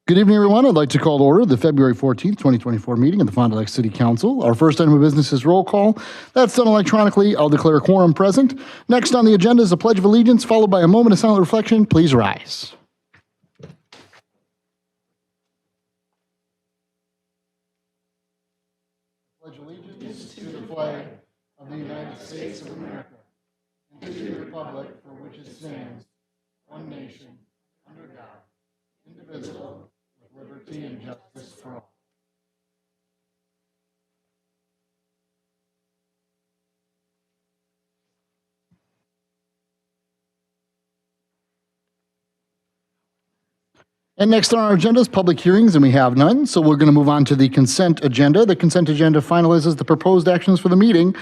Good evening, everyone. I'd like to call to order the February 14th, 2024 meeting of the Fond du Lac City Council. Our first item of business is roll call. That's done electronically. I'll declare a quorum present. Next on the agenda is a Pledge of Allegiance, followed by a moment of silent reflection. Please rise. Pledge allegiance to the flag of the United States of America and to the republic for which it stands, one nation, under God, indivisible, with liberty and justice for all. And next on our agenda is public hearings, and we have none, so we're going to move on to the consent agenda. The consent agenda finalizes the proposed actions for the meeting.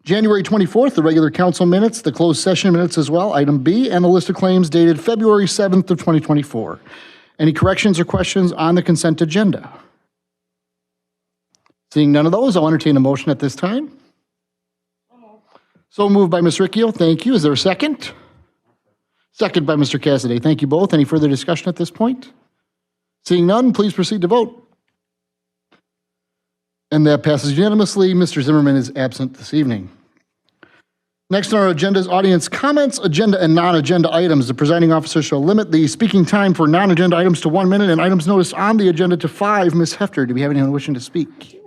January 24th, the regular council minutes, the closed session minutes as well, item B, and the list of claims dated February 7th of 2024. Any corrections or questions on the consent agenda? Seeing none of those, I'll entertain a motion at this time. So moved by Ms. Riccio. Thank you. Is there a second? Second by Mr. Cassidy. Thank you both. Any further discussion at this point? Seeing none, please proceed to vote. And that passes unanimously. Mr. Zimmerman is absent this evening. Next on our agenda is audience comments, agenda and non-agenda items. The presiding officer shall limit the speaking time for non-agenda items to 1 minute and items noticed on the agenda to 5. Ms. Hefter, do we have anyone wishing to speak?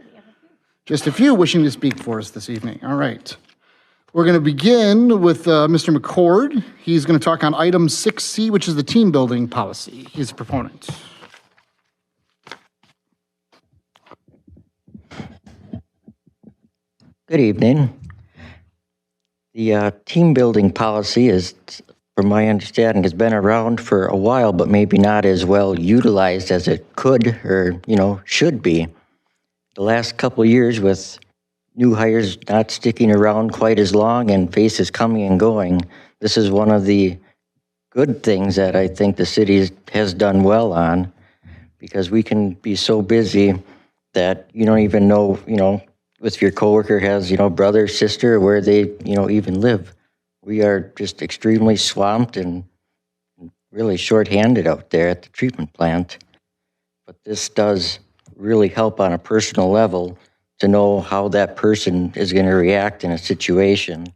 Just a few wishing to speak for us this evening. All right. We're going to begin with Mr. McCord. He's going to talk on item 6C, which is the team building policy. He's a proponent. Good evening. The team building policy is, from my understanding, has been around for a while, but maybe not as well utilized as it could or, should be. The last couple of years with new hires not sticking around quite as long and faces coming and going, this is one of the good things that I think the city has done well on, because we can be so busy that you don't even know, if your coworker has, brother, sister, where they, even live. We are just extremely swamped and really shorthanded out there at the treatment plant. But this does really help on a personal level to know how that person is going to react in a situation.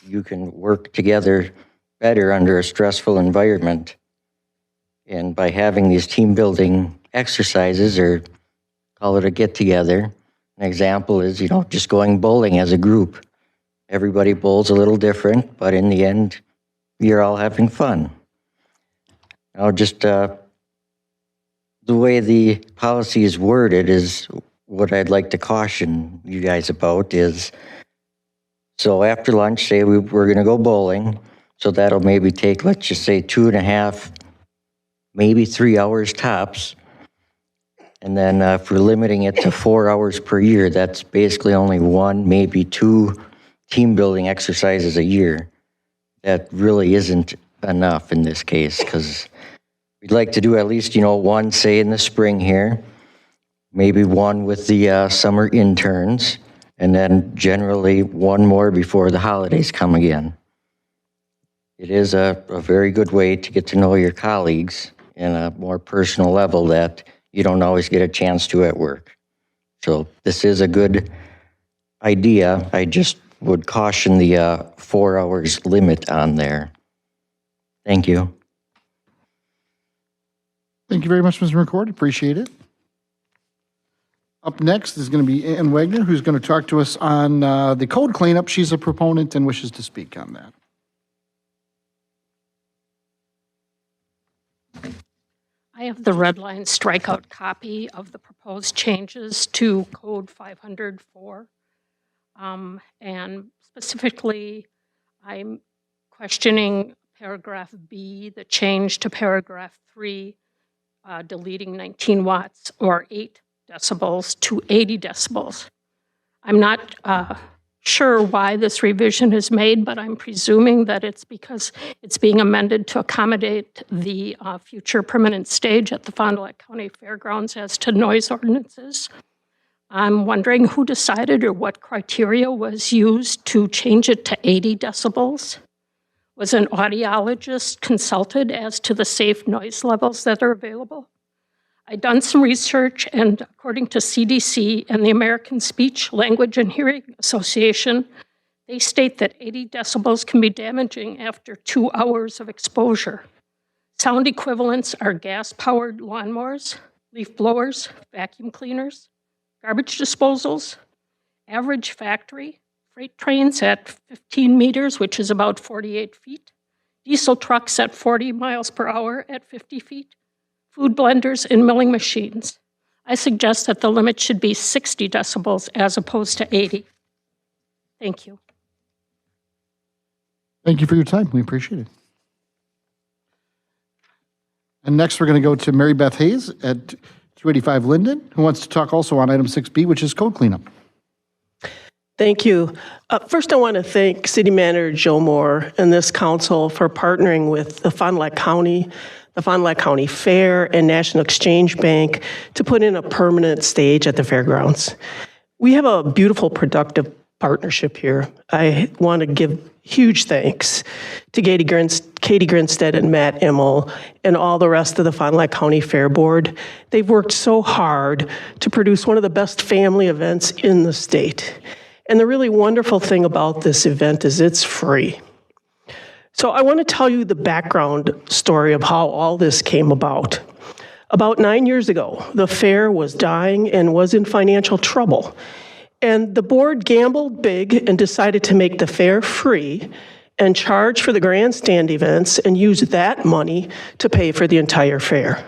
You can work together better under a stressful environment. And by having these team building exercises, or call it a get together, an example is, just going bowling as a group. Everybody bowls a little different, but in the end, you're all having fun. Now, just the way the policy is worded is what I'd like to caution you guys about is, so after lunch, say we're going to go bowling, so that'll maybe take, let's just say 2.5, maybe 3 hours tops. And then if we're limiting it to 4 hours per year, that's basically only 1, maybe 2 team building exercises a year. That really isn't enough in this case, because we'd like to do at least, 1, say in the spring here, maybe 1 with the summer interns, and then generally 1 more before the holidays come again. It is a very good way to get to know your colleagues in a more personal level that you don't always get a chance to at work. So this is a good idea. I just would caution the 4 hours limit on there. Thank you. Thank you very much, Mr. McCord. Appreciate it. Up next is going to be Ann Wagner, who's going to talk to us on the code cleanup. She's a proponent and wishes to speak on that. I have the red line strikeout copy of the proposed changes to Code 504. And specifically, I'm questioning paragraph B, the change to paragraph 3, deleting 19 watts or 8 decibels to 80 decibels. I'm not sure why this revision is made, but I'm presuming that it's because it's being amended to accommodate the future permanent stage at the Fond du Lac County Fairgrounds as to noise ordinances. I'm wondering who decided or what criteria was used to change it to 80 decibels. Was an audiologist consulted as to the safe noise levels that are available? I done some research, and according to CDC and the American Speech, Language, and Hearing Association, they state that 80 decibels can be damaging after 2 hours of exposure. Sound equivalents are gas-powered lawnmowers, leaf blowers, vacuum cleaners, garbage disposals, average factory, freight trains at 15 meters, which is about 48 feet, diesel trucks at 40 miles per hour at 50 feet, food blenders and milling machines. I suggest that the limit should be 60 decibels as opposed to 80. Thank you. Thank you for your time. We appreciate it. And next, we're going to go to Mary Beth Hayes at 285 Linden, who wants to talk also on item 6B, which is code cleanup. Thank you. First, I want to thank City Manager Joe Moore and this council for partnering with the Fond du Lac County Fair, and National Exchange Bank to put in a permanent stage at the fairgrounds. We have a beautiful, productive partnership here. I want to give huge thanks to Katie Grinstead and Matt Immel and all the rest of the Fond du Lac County Fair Board. They've worked so hard to produce one of the best family events in the state. And the really wonderful thing about this event is it's free. So I want to tell you the background story of how all this came about. About 9 years ago, the fair was dying and was in financial trouble. And the board gambled big and decided to make the fair free and charge for the grandstand events and use that money to pay for the entire fair.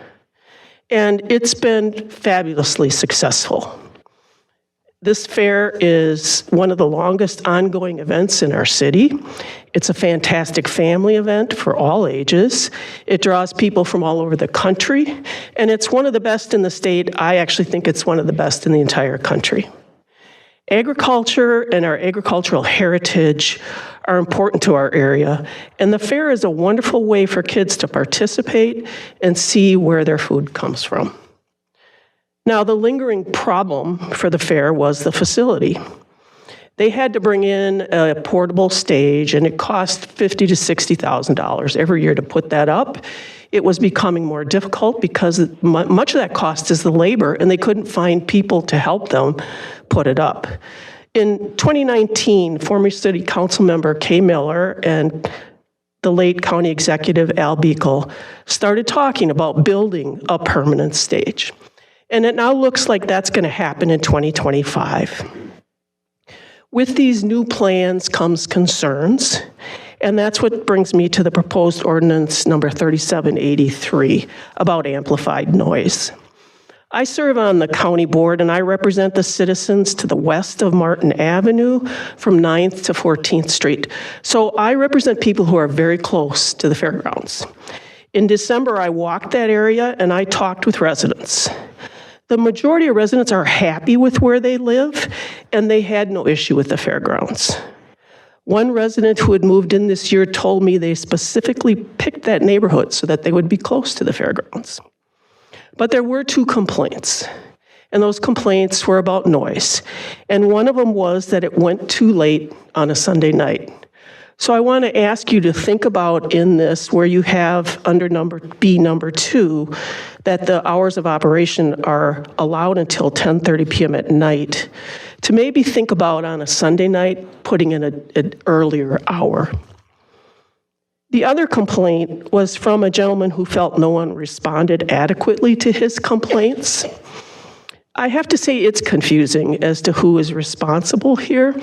And it's been fabulously successful. This fair is one of the longest ongoing events in our city. It's a fantastic family event for all ages. It draws people from all over the country, and it's one of the best in the state. I actually think it's one of the best in the entire country. Agriculture and our agricultural heritage are important to our area, and the fair is a wonderful way for kids to participate and see where their food comes from. Now, the lingering problem for the fair was the facility. They had to bring in a portable stage, and it cost $50,000 to $60,000 every year to put that up. It was becoming more difficult because much of that cost is the labor, and they couldn't find people to help them put it up. In 2019, former City Council member Kay Miller and the late County Executive Al Beekle started talking about building a permanent stage. And it now looks like that's going to happen in 2025. With these new plans comes concerns, and that's what brings me to the proposed ordinance number 3783 about amplified noise. I serve on the county board, and I represent the citizens to the west of Martin Avenue from 9th to 14th Street. So I represent people who are very close to the fairgrounds. In December, I walked that area and I talked with residents. The majority of residents are happy with where they live, and they had no issue with the fairgrounds. One resident who had moved in this year told me they specifically picked that neighborhood so that they would be close to the fairgrounds. But there were 2 complaints, and those complaints were about noise. And one of them was that it went too late on a Sunday night. So I want to ask you to think about in this where you have under number 2 that the hours of operation are allowed until 10:30 p.m. at night, to maybe think about on a Sunday night putting in an earlier hour. The other complaint was from a gentleman who felt no one responded adequately to his complaints. I have to say it's confusing as to who is responsible here.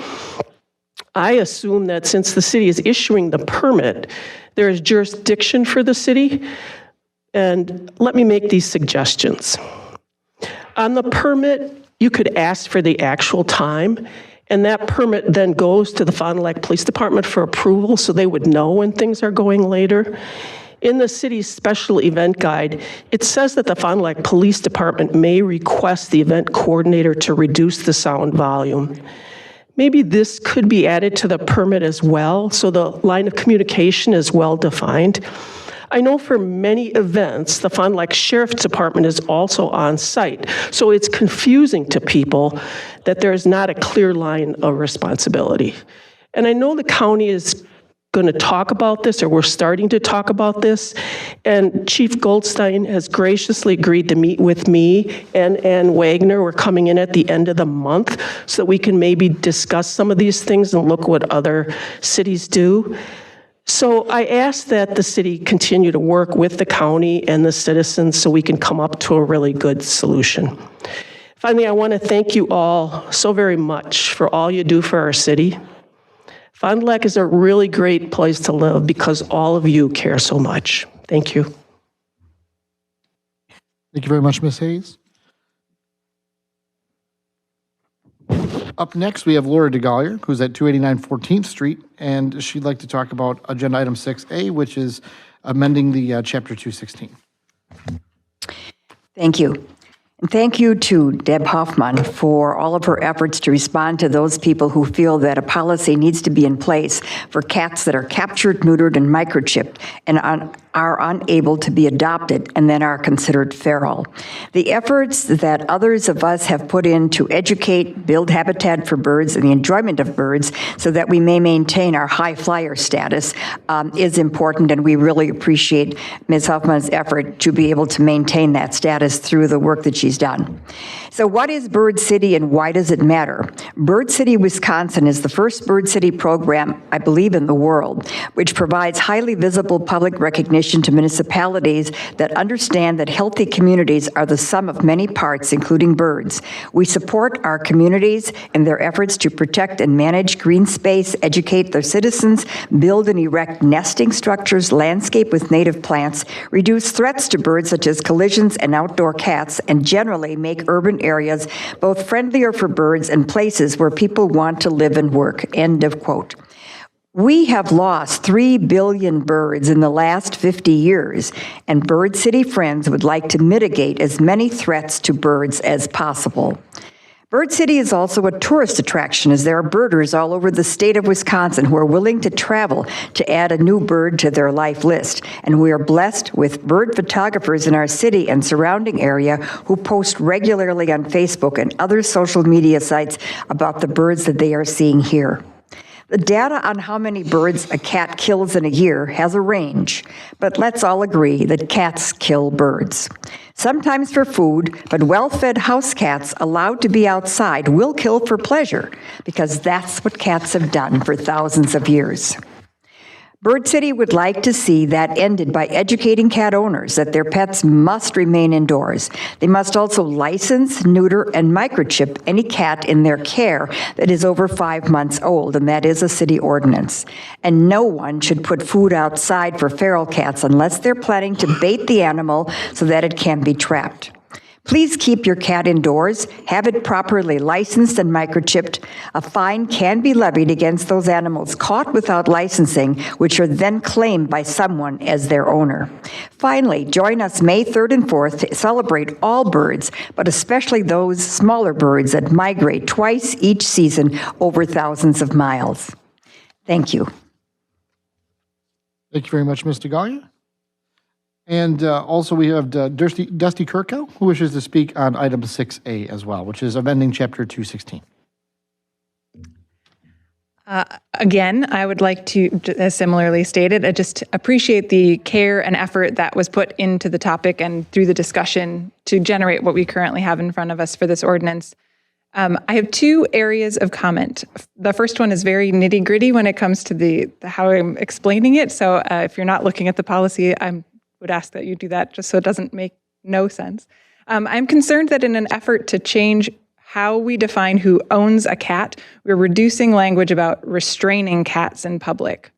I assume that since the city is issuing the permit, there is jurisdiction for the city. And let me make these suggestions. On the permit, you could ask for the actual time, and that permit then goes to the Fond du Lac Police Department for approval so they would know when things are going later. In the city's special event guide, it says that the Fond du Lac Police Department may request the event coordinator to reduce the sound volume. Maybe this could be added to the permit as well, so the line of communication is well defined. I know for many events, the Fond du Lac Sheriff's Department is also on site, so it's confusing to people that there is not a clear line of responsibility. And I know the county is going to talk about this, or we're starting to talk about this. And Chief Goldstein has graciously agreed to meet with me and Ann Wagner. We're coming in at the end of the month so that we can maybe discuss some of these things and look what other cities do. So I ask that the city continue to work with the county and the citizens so we can come up to a really good solution. Finally, I want to thank you all so very much for all you do for our city. Fond du Lac is a really great place to live because all of you care so much. Thank you. Thank you very much, Ms. Hayes. Up next, we have Laura DeGollier, who's at 289 14th Street, and she'd like to talk about Agenda Item 6A, which is amending the Chapter 216. Thank you. And thank you to Deb Hoffman for all of her efforts to respond to those people who feel that a policy needs to be in place for cats that are captured, neutered, and microchipped and are unable to be adopted and then are considered feral. The efforts that others of us have put in to educate, build habitat for birds and the enjoyment of birds so that we may maintain our high flyer status is important, and we really appreciate Ms. Hoffman's effort to be able to maintain that status through the work that she's done. So what is Bird City and why does it matter? Bird City, Wisconsin is the first Bird City program, I believe, in the world, which provides highly visible public recognition to municipalities that understand that healthy communities are the sum of many parts, including birds. We support our communities in their efforts to protect and manage green space, educate their citizens, build and erect nesting structures, landscape with native plants, reduce threats to birds such as collisions and outdoor cats, and generally make urban areas both friendlier for birds and places where people want to live and work. End of quote. We have lost 3 billion birds in the last 50 years, and Bird City Friends would like to mitigate as many threats to birds as possible. Bird City is also a tourist attraction, as there are birders all over the state of Wisconsin who are willing to travel to add a new bird to their life list. And we are blessed with bird photographers in our city and surrounding area who post regularly on Facebook and other social media sites about the birds that they are seeing here. The data on how many birds a cat kills in a year has a range, but let's all agree that cats kill birds. Sometimes for food, but well-fed house cats allowed to be outside will kill for pleasure, because that's what cats have done for thousands of years. Bird City would like to see that ended by educating cat owners that their pets must remain indoors. They must also license, neuter, and microchip any cat in their care that is over 5 months old, and that is a city ordinance. And no one should put food outside for feral cats unless they're planning to bait the animal so that it can be trapped. Please keep your cat indoors, have it properly licensed and microchipped. A fine can be levied against those animals caught without licensing, which are then claimed by someone as their owner. Finally, join us May 3rd and 4th to celebrate all birds, but especially those smaller birds that migrate twice each season over thousands of miles. Thank you. Thank you very much, Ms. DeGollier. And also we have Dusty Kirkhope, who wishes to speak on item 6A as well, which is amending Chapter 216. Again, I would like to, as similarly stated, I just appreciate the care and effort that was put into the topic and through the discussion to generate what we currently have in front of us for this ordinance. I have 2 areas of comment. The first one is very nitty-gritty when it comes to the how I'm explaining it. So if you're not looking at the policy, I would ask that you do that just so it doesn't make no sense. I'm concerned that in an effort to change how we define who owns a cat, we're reducing language about restraining cats in public.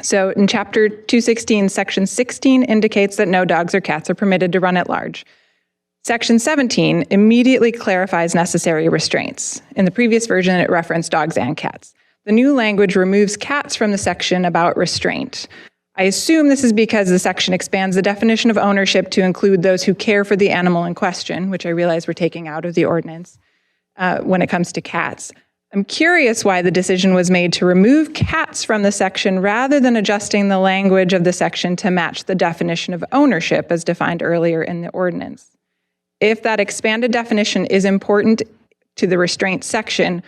So in Chapter 216, Section 16 indicates that no dogs or cats are permitted to run at large. Section 17 immediately clarifies necessary restraints. In the previous version, it referenced dogs and cats. The new language removes cats from the section about restraint. I assume this is because the section expands the definition of ownership to include those who care for the animal in question, which I realize we're taking out of the ordinance when it comes to cats. I'm curious why the decision was made to remove cats from the section rather than adjusting the language of the section to match the definition of ownership as defined earlier in the ordinance. If that expanded definition is important to the restraint section,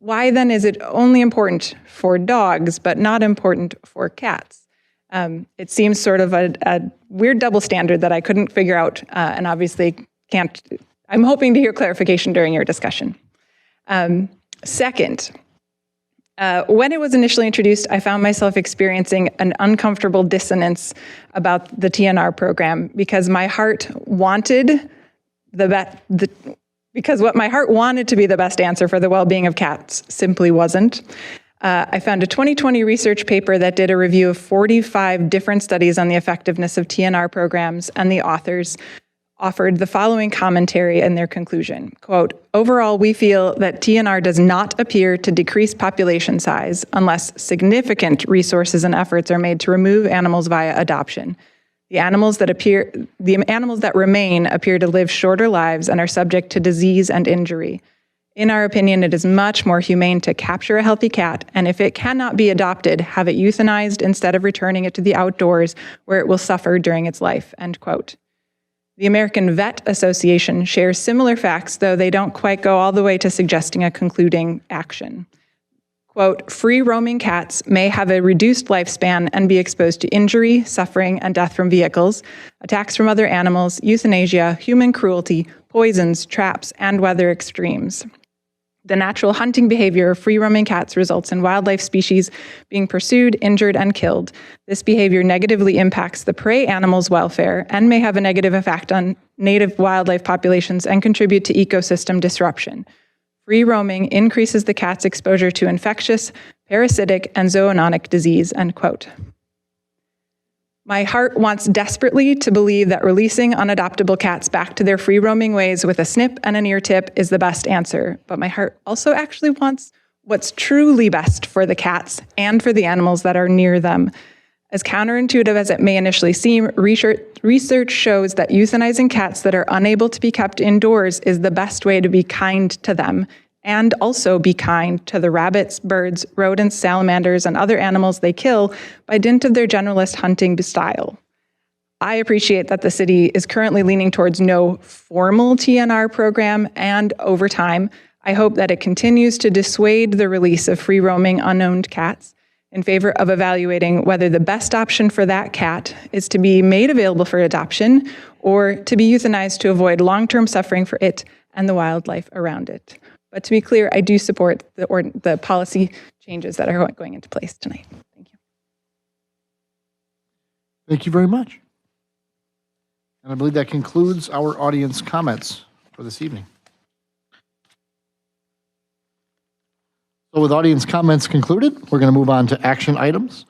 Why then is it only important for dogs, but not important for cats? It seems sort of a weird double standard that I couldn't figure out, and obviously can't. I'm hoping to hear clarification during your discussion. Second, when it was initially introduced, I found myself experiencing an uncomfortable dissonance about the TNR program because my heart wanted because what my heart wanted to be the best answer for the well-being of cats simply wasn't. I found a 2020 research paper that did a review of 45 different studies on the effectiveness of TNR programs, and the authors offered the following commentary in their conclusion. Quote, overall, we feel that TNR does not appear to decrease population size unless significant resources and efforts are made to remove animals via adoption. The animals that remain appear to live shorter lives and are subject to disease and injury. In our opinion, it is much more humane to capture a healthy cat, and if it cannot be adopted, have it euthanized instead of returning it to the outdoors where it will suffer during its life, end quote. The American Vet Association shares similar facts, though they don't quite go all the way to suggesting a concluding action. Quote, free-roaming cats may have a reduced lifespan and be exposed to injury, suffering, and death from vehicles, attacks from other animals, euthanasia, human cruelty, poisons, traps, and weather extremes. The natural hunting behavior of free-roaming cats results in wildlife species being pursued, injured, and killed. This behavior negatively impacts the prey animal's welfare and may have a negative effect on native wildlife populations and contribute to ecosystem disruption. Free roaming increases the cat's exposure to infectious, parasitic, and zoonotic disease, end quote. My heart wants desperately to believe that releasing unadoptable cats back to their free-roaming ways with a snip and an ear tip is the best answer, but my heart also actually wants what's truly best for the cats and for the animals that are near them. As counterintuitive as it may initially seem, research shows that euthanizing cats that are unable to be kept indoors is the best way to be kind to them and also be kind to the rabbits, birds, rodents, salamanders, and other animals they kill by dint of their generalist hunting style. I appreciate that the city is currently leaning towards no formal TNR program, and over time, I hope that it continues to dissuade the release of free-roaming unowned cats in favor of evaluating whether the best option for that cat is to be made available for adoption or to be euthanized to avoid long-term suffering for it and the wildlife around it. But to be clear, I do support the policy changes that are going into place tonight. Thank you. Thank you very much. And I believe that concludes our audience comments for this evening. So with audience comments concluded, we're going to move on to action items.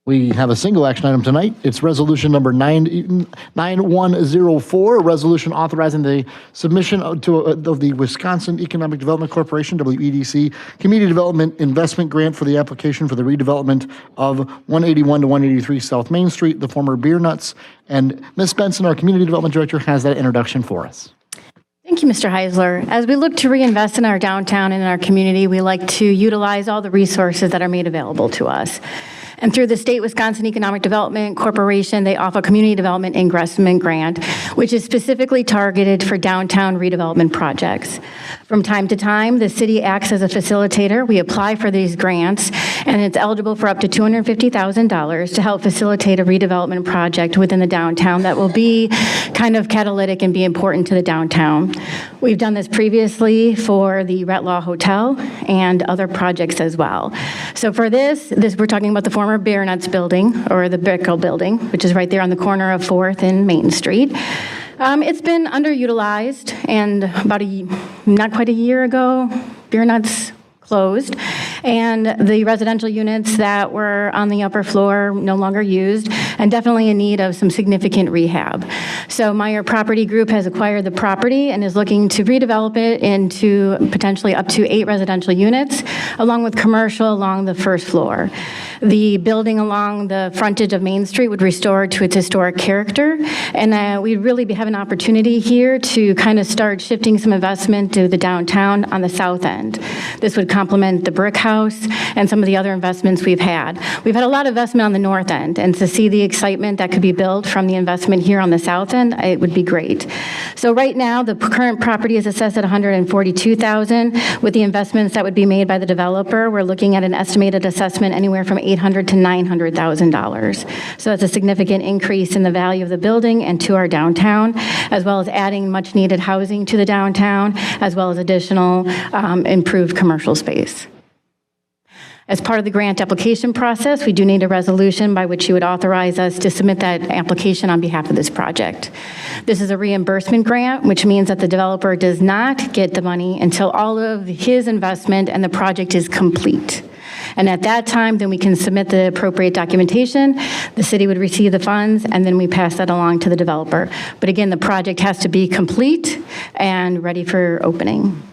We have a single action item tonight. It's resolution number 9104, a resolution authorizing the submission of the Wisconsin Economic Development Corporation, WEDC, Community Development Investment Grant for the application for the redevelopment of 181 to 183 South Main Street, the former Beer Nuts. And Ms. Benson, our Community Development Director, has that introduction for us. Thank you, Mr. Heisler. As we look to reinvest in our downtown and in our community, we like to utilize all the resources that are made available to us. And through the State Wisconsin Economic Development Corporation, they offer a Community Development Investment Grant, which is specifically targeted for downtown redevelopment projects. From time to time, the city acts as a facilitator. We apply for these grants, and it's eligible for up to $250,000 to help facilitate a redevelopment project within the downtown that will be kind of catalytic and be important to the downtown. We've done this previously for the Retlaw Hotel and other projects as well. So for this we're talking about the former Bear Nuts building, or the Brickell building, which is right there on the corner of 4th and Main Street. It's been underutilized, and about not quite a year ago, Beer Nuts closed, and the residential units that were on the upper floor no longer used, and definitely in need of some significant rehab. So Meyer Property Group has acquired the property and is looking to redevelop it into potentially up to 8 residential units, along with commercial along the first floor. The building along the frontage of Main Street would restore to its historic character, and we really have an opportunity here to kind of start shifting some investment to the downtown on the south end. This would complement the Brick House House and some of the other investments we've had. We've had a lot of investment on the north end, and to see the excitement that could be built from the investment here on the south end, it would be great. So right now, the current property is assessed at $142,000. With the investments that would be made by the developer, we're looking at an estimated assessment anywhere from $800,000 to $900,000. So that's a significant increase in the value of the building and to our downtown, as well as adding much-needed housing to the downtown, as well as additional improved commercial space. As part of the grant application process, we do need a resolution by which you would authorize us to submit that application on behalf of this project. This is a reimbursement grant, which means that the developer does not get the money until all of his investment and the project is complete. And at that time, then we can submit the appropriate documentation, the city would receive the funds, and then we pass that along to the developer. But again, the project has to be complete and ready for opening.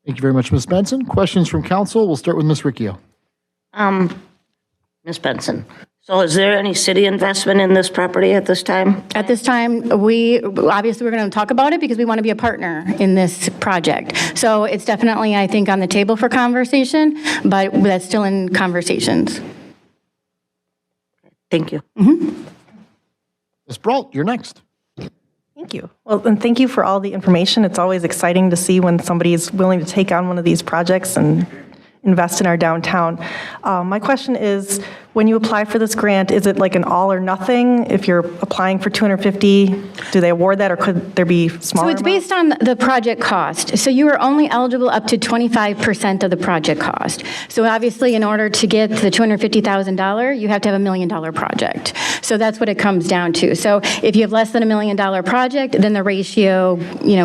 Thank you very much, Ms. Benson. Questions from council? We'll start with Ms. Ricchio. Ms. Benson, so is there any city investment in this property at this time? At this time, we're going to talk about it because we want to be a partner in this project. So it's definitely, I think, on the table for conversation, but that's still in conversations. Thank you. Ms. Brault, you're next. Thank you. Well, and thank you for all the information. It's always exciting to see when somebody is willing to take on one of these projects and invest in our downtown. My question is, when you apply for this grant, is it like an all or nothing? If you're applying for 250, do they award that, or could there be smaller So it's based on the project cost. So you are only eligible up to 25% of the project cost. So obviously, in order to get the $250,000, you have to have $1 million project. So that's what it comes down to. So if you have less than $1 million project, then the ratio,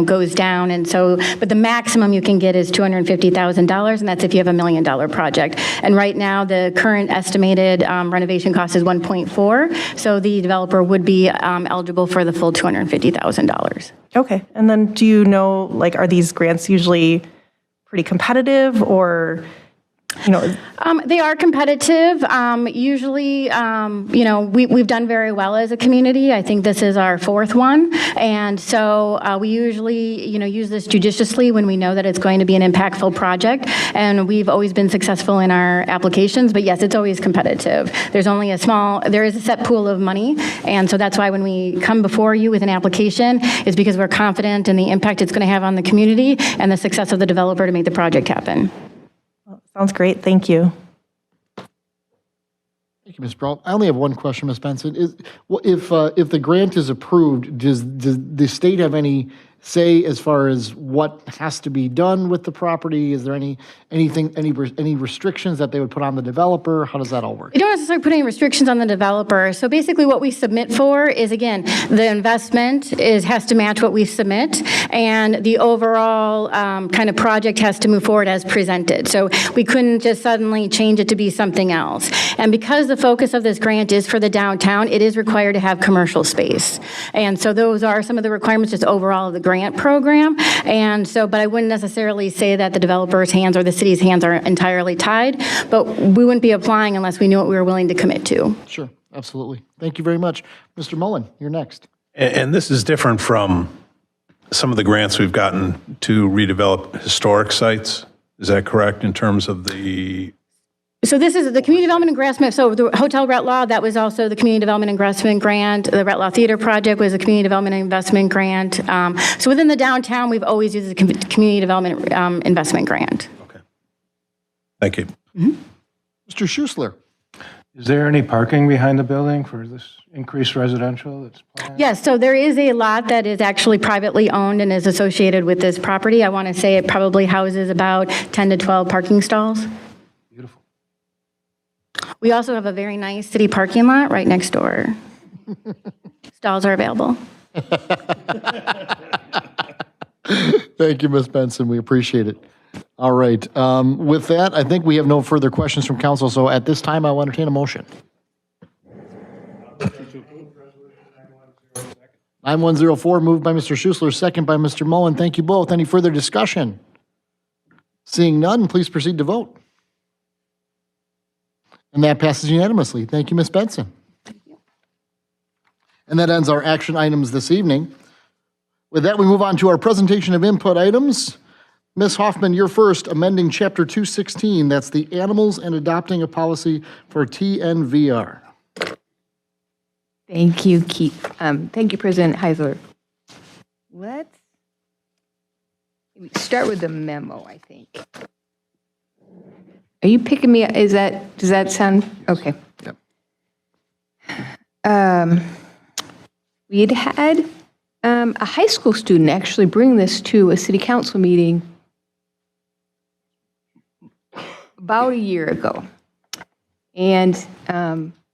goes down. And so, but the maximum you can get is $250,000, and that's if you have $1 million project. And right now, the current estimated renovation cost is 1.4, so the developer would be eligible for the full $250,000. Okay. And then do you know, are these grants usually pretty competitive, or, They are competitive. Usually, we've done very well as a community. I think this is our fourth one. And so we usually, use this judiciously when we know that it's going to be an impactful project. And we've always been successful in our applications. But yes, it's always competitive. There is a set pool of money. And so that's why when we come before you with an application, it's because we're confident in the impact it's going to have on the community and the success of the developer to make the project happen. Sounds great. Thank you. Thank you, Ms. Brault. I only have one question, Ms. Benson. If the grant is approved, does the state have any say as far as what has to be done with the property? Is there any restrictions that they would put on the developer? How does that all work? We don't necessarily put any restrictions on the developer. So basically what we submit for is, again, the investment has to match what we submit, and the overall kind of project has to move forward as presented. So we couldn't just suddenly change it to be something else. And because the focus of this grant is for the downtown, it is required to have commercial space. And so those are some of the requirements just overall of the grant program. And so, but I wouldn't necessarily say that the developer's hands or the city's hands are entirely tied, but we wouldn't be applying unless we knew what we were willing to commit to. Sure, absolutely. Thank you very much. Mr. Mullen, you're next. And this is different from some of the grants we've gotten to redevelop historic sites. Is that correct in terms of the? So this is the Community Development Investment. So the Hotel Retlaw, that was also the Community Development Investment Grant. The Retlaw Theater Project was a Community Development Investment Grant. So within the downtown, we've always used the Community Development Investment Grant. Okay. Thank you. Mr. Schuessler. Is there any parking behind the building for this increased residential that's planned? Yes, so there is a lot that is actually privately owned and is associated with this property. I want to say it probably houses about 10 to 12 parking stalls. Beautiful. We also have a very nice city parking lot right next door. Stalls are available. Thank you, Ms. Benson. We appreciate it. All right. With that, I think we have no further questions from council. So at this time, I'll entertain a motion. 9104, moved by Mr. Schuessler, second by Mr. Mullen. Thank you both. Any further discussion? Seeing none, please proceed to vote. And that passes unanimously. Thank you, Ms. Benson. Thank you. And that ends our action items this evening. With that, we move on to our presentation of input items. Ms. Hoffman, you're first, amending Chapter 216. That's the animals and adopting a policy for TNVR. Thank you, Keith. Thank you, President Heisler. Let's start with the memo, I think. Are you picking me up? Does that sound, okay. Yep. We had a high school student actually bring this to a city council meeting about a year ago and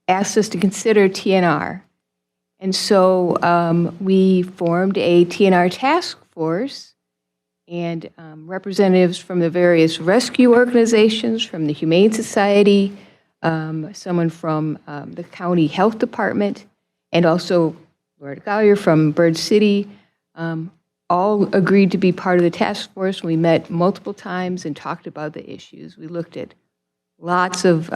asked us to consider TNR. And so we formed a TNR task force, and representatives from the various rescue organizations, from the Humane Society, someone from the county health department, and also Lord Collier from Bird City, all agreed to be part of the task force. We met multiple times and talked about the issues. We looked at lots of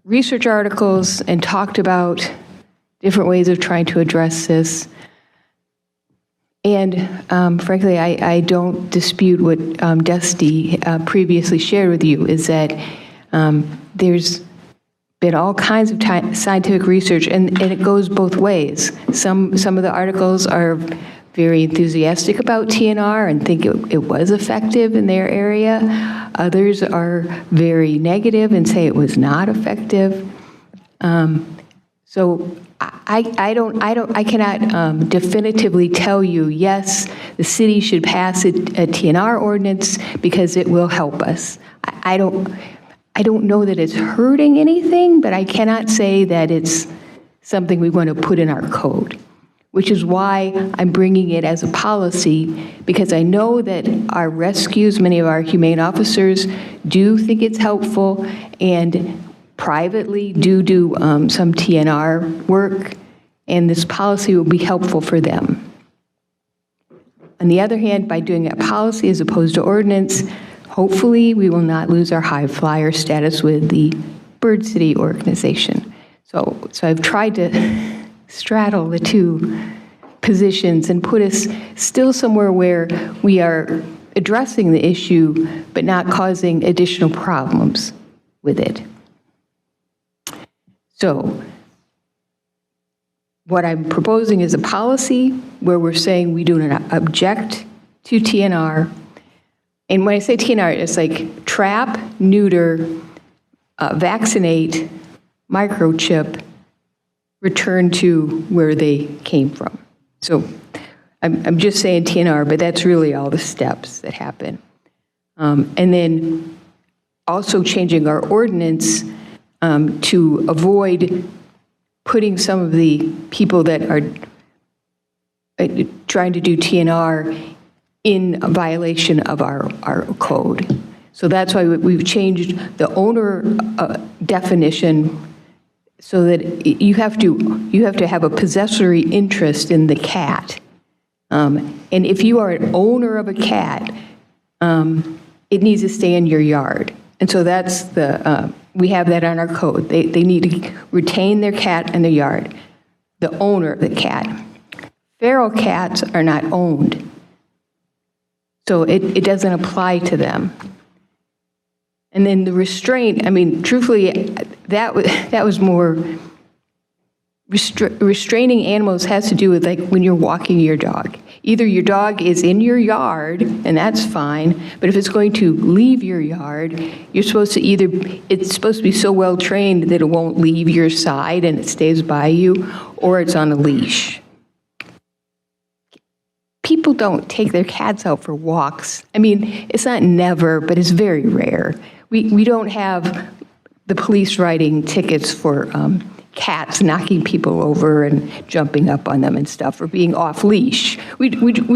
research articles and talked about different ways of trying to address this. And frankly, I don't dispute what Dusty previously shared with you, is that there's been all kinds of scientific research, and it goes both ways. Some of the articles are very enthusiastic about TNR and think it was effective in their area. Others are very negative and say it was not effective. So I cannot definitively tell you, yes, the city should pass a TNR ordinance because it will help us. I don't know that it's hurting anything, but I cannot say that it's something we want to put in our code, which is why I'm bringing it as a policy, because I know that our rescues, many of our humane officers do think it's helpful and privately do some TNR work, and this policy will be helpful for them. On the other hand, by doing a policy as opposed to ordinance, hopefully we will not lose our high flyer status with the Bird City organization. So I've tried to straddle the two positions and put us still somewhere where we are addressing the issue but not causing additional problems with it. So what I'm proposing is a policy where we're saying we do not object to TNR. And when I say TNR, it's like trap, neuter, vaccinate, microchip, return to where they came from. So I'm just saying TNR, but that's really all the steps that happen. And then also changing our ordinance to avoid putting some of the people that are trying to do TNR in violation of our code. So that's why we've changed the owner definition so that you have to have a possessory interest in the cat. And if you are an owner of a cat, it needs to stay in your yard. And so that's we have that on our code. They need to retain their cat in the yard, the owner of the cat. Feral cats are not owned. So it doesn't apply to them. And then the restraint, I mean, truthfully, that was more, restraining animals has to do with like when you're walking your dog. Either your dog is in your yard, and that's fine, but if it's going to leave your yard, you're supposed to it's supposed to be so well trained that it won't leave your side and it stays by you, or it's on a leash. People don't take their cats out for walks. I mean, it's not never, but it's very rare. We don't have the police writing tickets for cats knocking people over and jumping up on them and stuff, or being off leash. We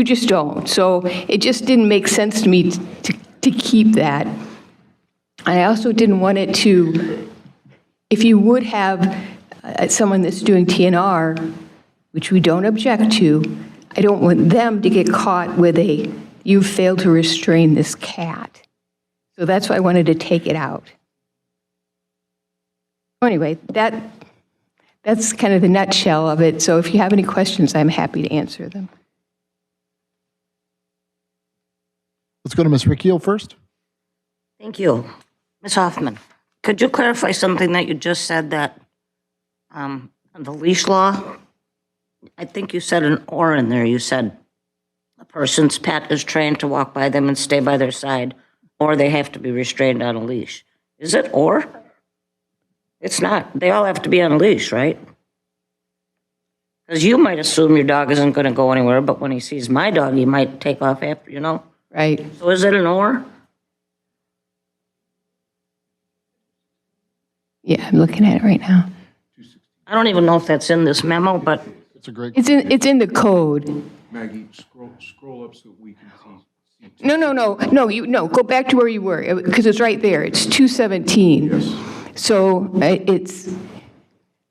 just don't. So it just didn't make sense to me to keep that. I also didn't want it to, if you would have someone that's doing TNR, which we don't object to, I don't want them to get caught with you failed to restrain this cat. So that's why I wanted to take it out. Anyway, that's kind of the nutshell of it. So if you have any questions, I'm happy to answer them. Let's go to Ms. Riccio first. Thank you. Ms. Hoffman, could you clarify something that you just said that the leash law, I think you said an or in there. You said a person's pet is trained to walk by them and stay by their side, or they have to be restrained on a leash. Is it or? It's not. They all have to be on a leash, right? Because you might assume your dog isn't going to go anywhere, but when he sees my dog, he might take off after, you know? Right. So is it an or? Yeah, I'm looking at it right now. I don't even know if that's in this memo, but It's a great. It's in the code. Maggie, scroll up so we can see. No, go back to where you were, because it's right there. It's 217. So it's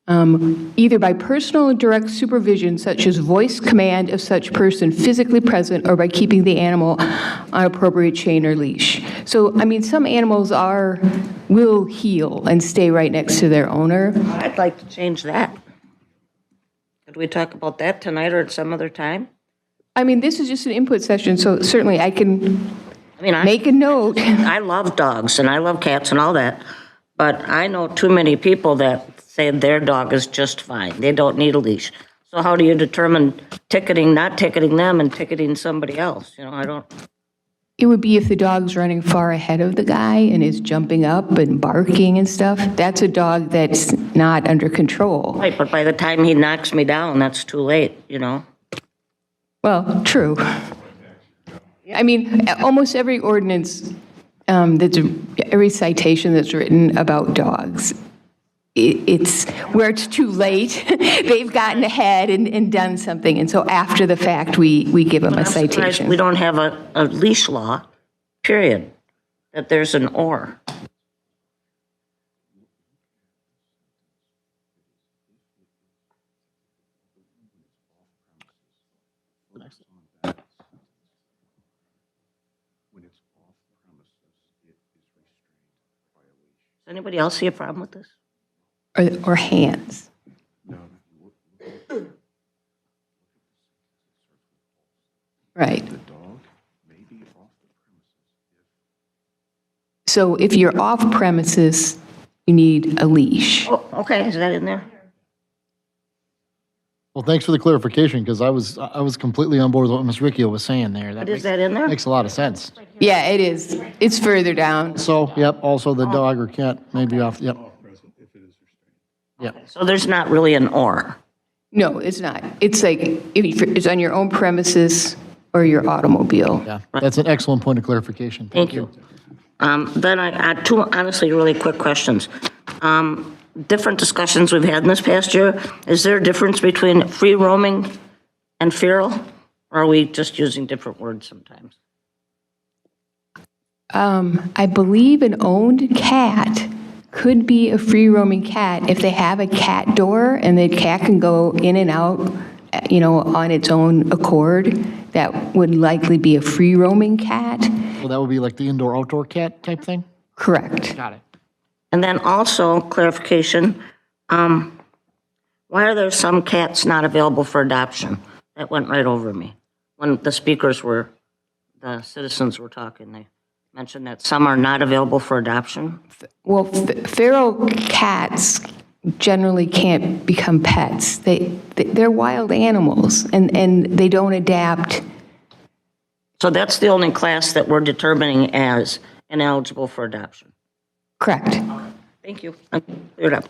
either by personal and direct supervision, such as voice command of such person physically present, or by keeping the animal on appropriate chain or leash. So, I mean, some animals will heel and stay right next to their owner. I'd like to change that. Could we talk about that tonight or at some other time? I mean, this is just an input session, so certainly I can make a note. I love dogs and I love cats and all that, but I know too many people that say their dog is just fine. They don't need a leash. So how do you determine ticketing, not ticketing them and ticketing somebody else? You know, I don't. It would be if the dog's running far ahead of the guy and is jumping up and barking and stuff. That's a dog that's not under control. Right, but by the time he knocks me down, that's too late, you know? Well, true. I mean, almost every ordinance, every citation that's written about dogs, it's where it's too late. They've gotten ahead and done something, and so after the fact, we give them a citation. We don't have a leash law, period, that there's an or. Does anybody else see a problem with this? Or hands. Right. So if you're off premises, you need a leash. Oh, okay, is that in there? Well, thanks for the clarification, because I was completely on board with what Ms. Riccio was saying there. But is that in there? Makes a lot of sense. Yeah, it is. It's further down. So, yep, also the dog or cat may be off, yep. Yep. So there's not really an or. No, it's not. It's like, if it's on your own premises or your automobile. Yeah, that's an excellent point of clarification. Thank you. Then I had two, honestly, really quick questions. Different discussions we've had in this past year. Is there a difference between free roaming and feral? Or are we just using different words sometimes? I believe an owned cat could be a free roaming cat if they have a cat door and the cat can go in and out, on its own accord. That would likely be a free roaming cat. Well, that would be like the indoor-outdoor cat type thing? Correct. Got it. And then also, clarification, why are there some cats not available for adoption? That went right over me. When the citizens were talking, they mentioned that some are not available for adoption. Well, feral cats generally can't become pets. They're wild animals, and they don't adapt. So that's the only class that we're determining as ineligible for adoption. Correct. Thank you. I'm cleared up.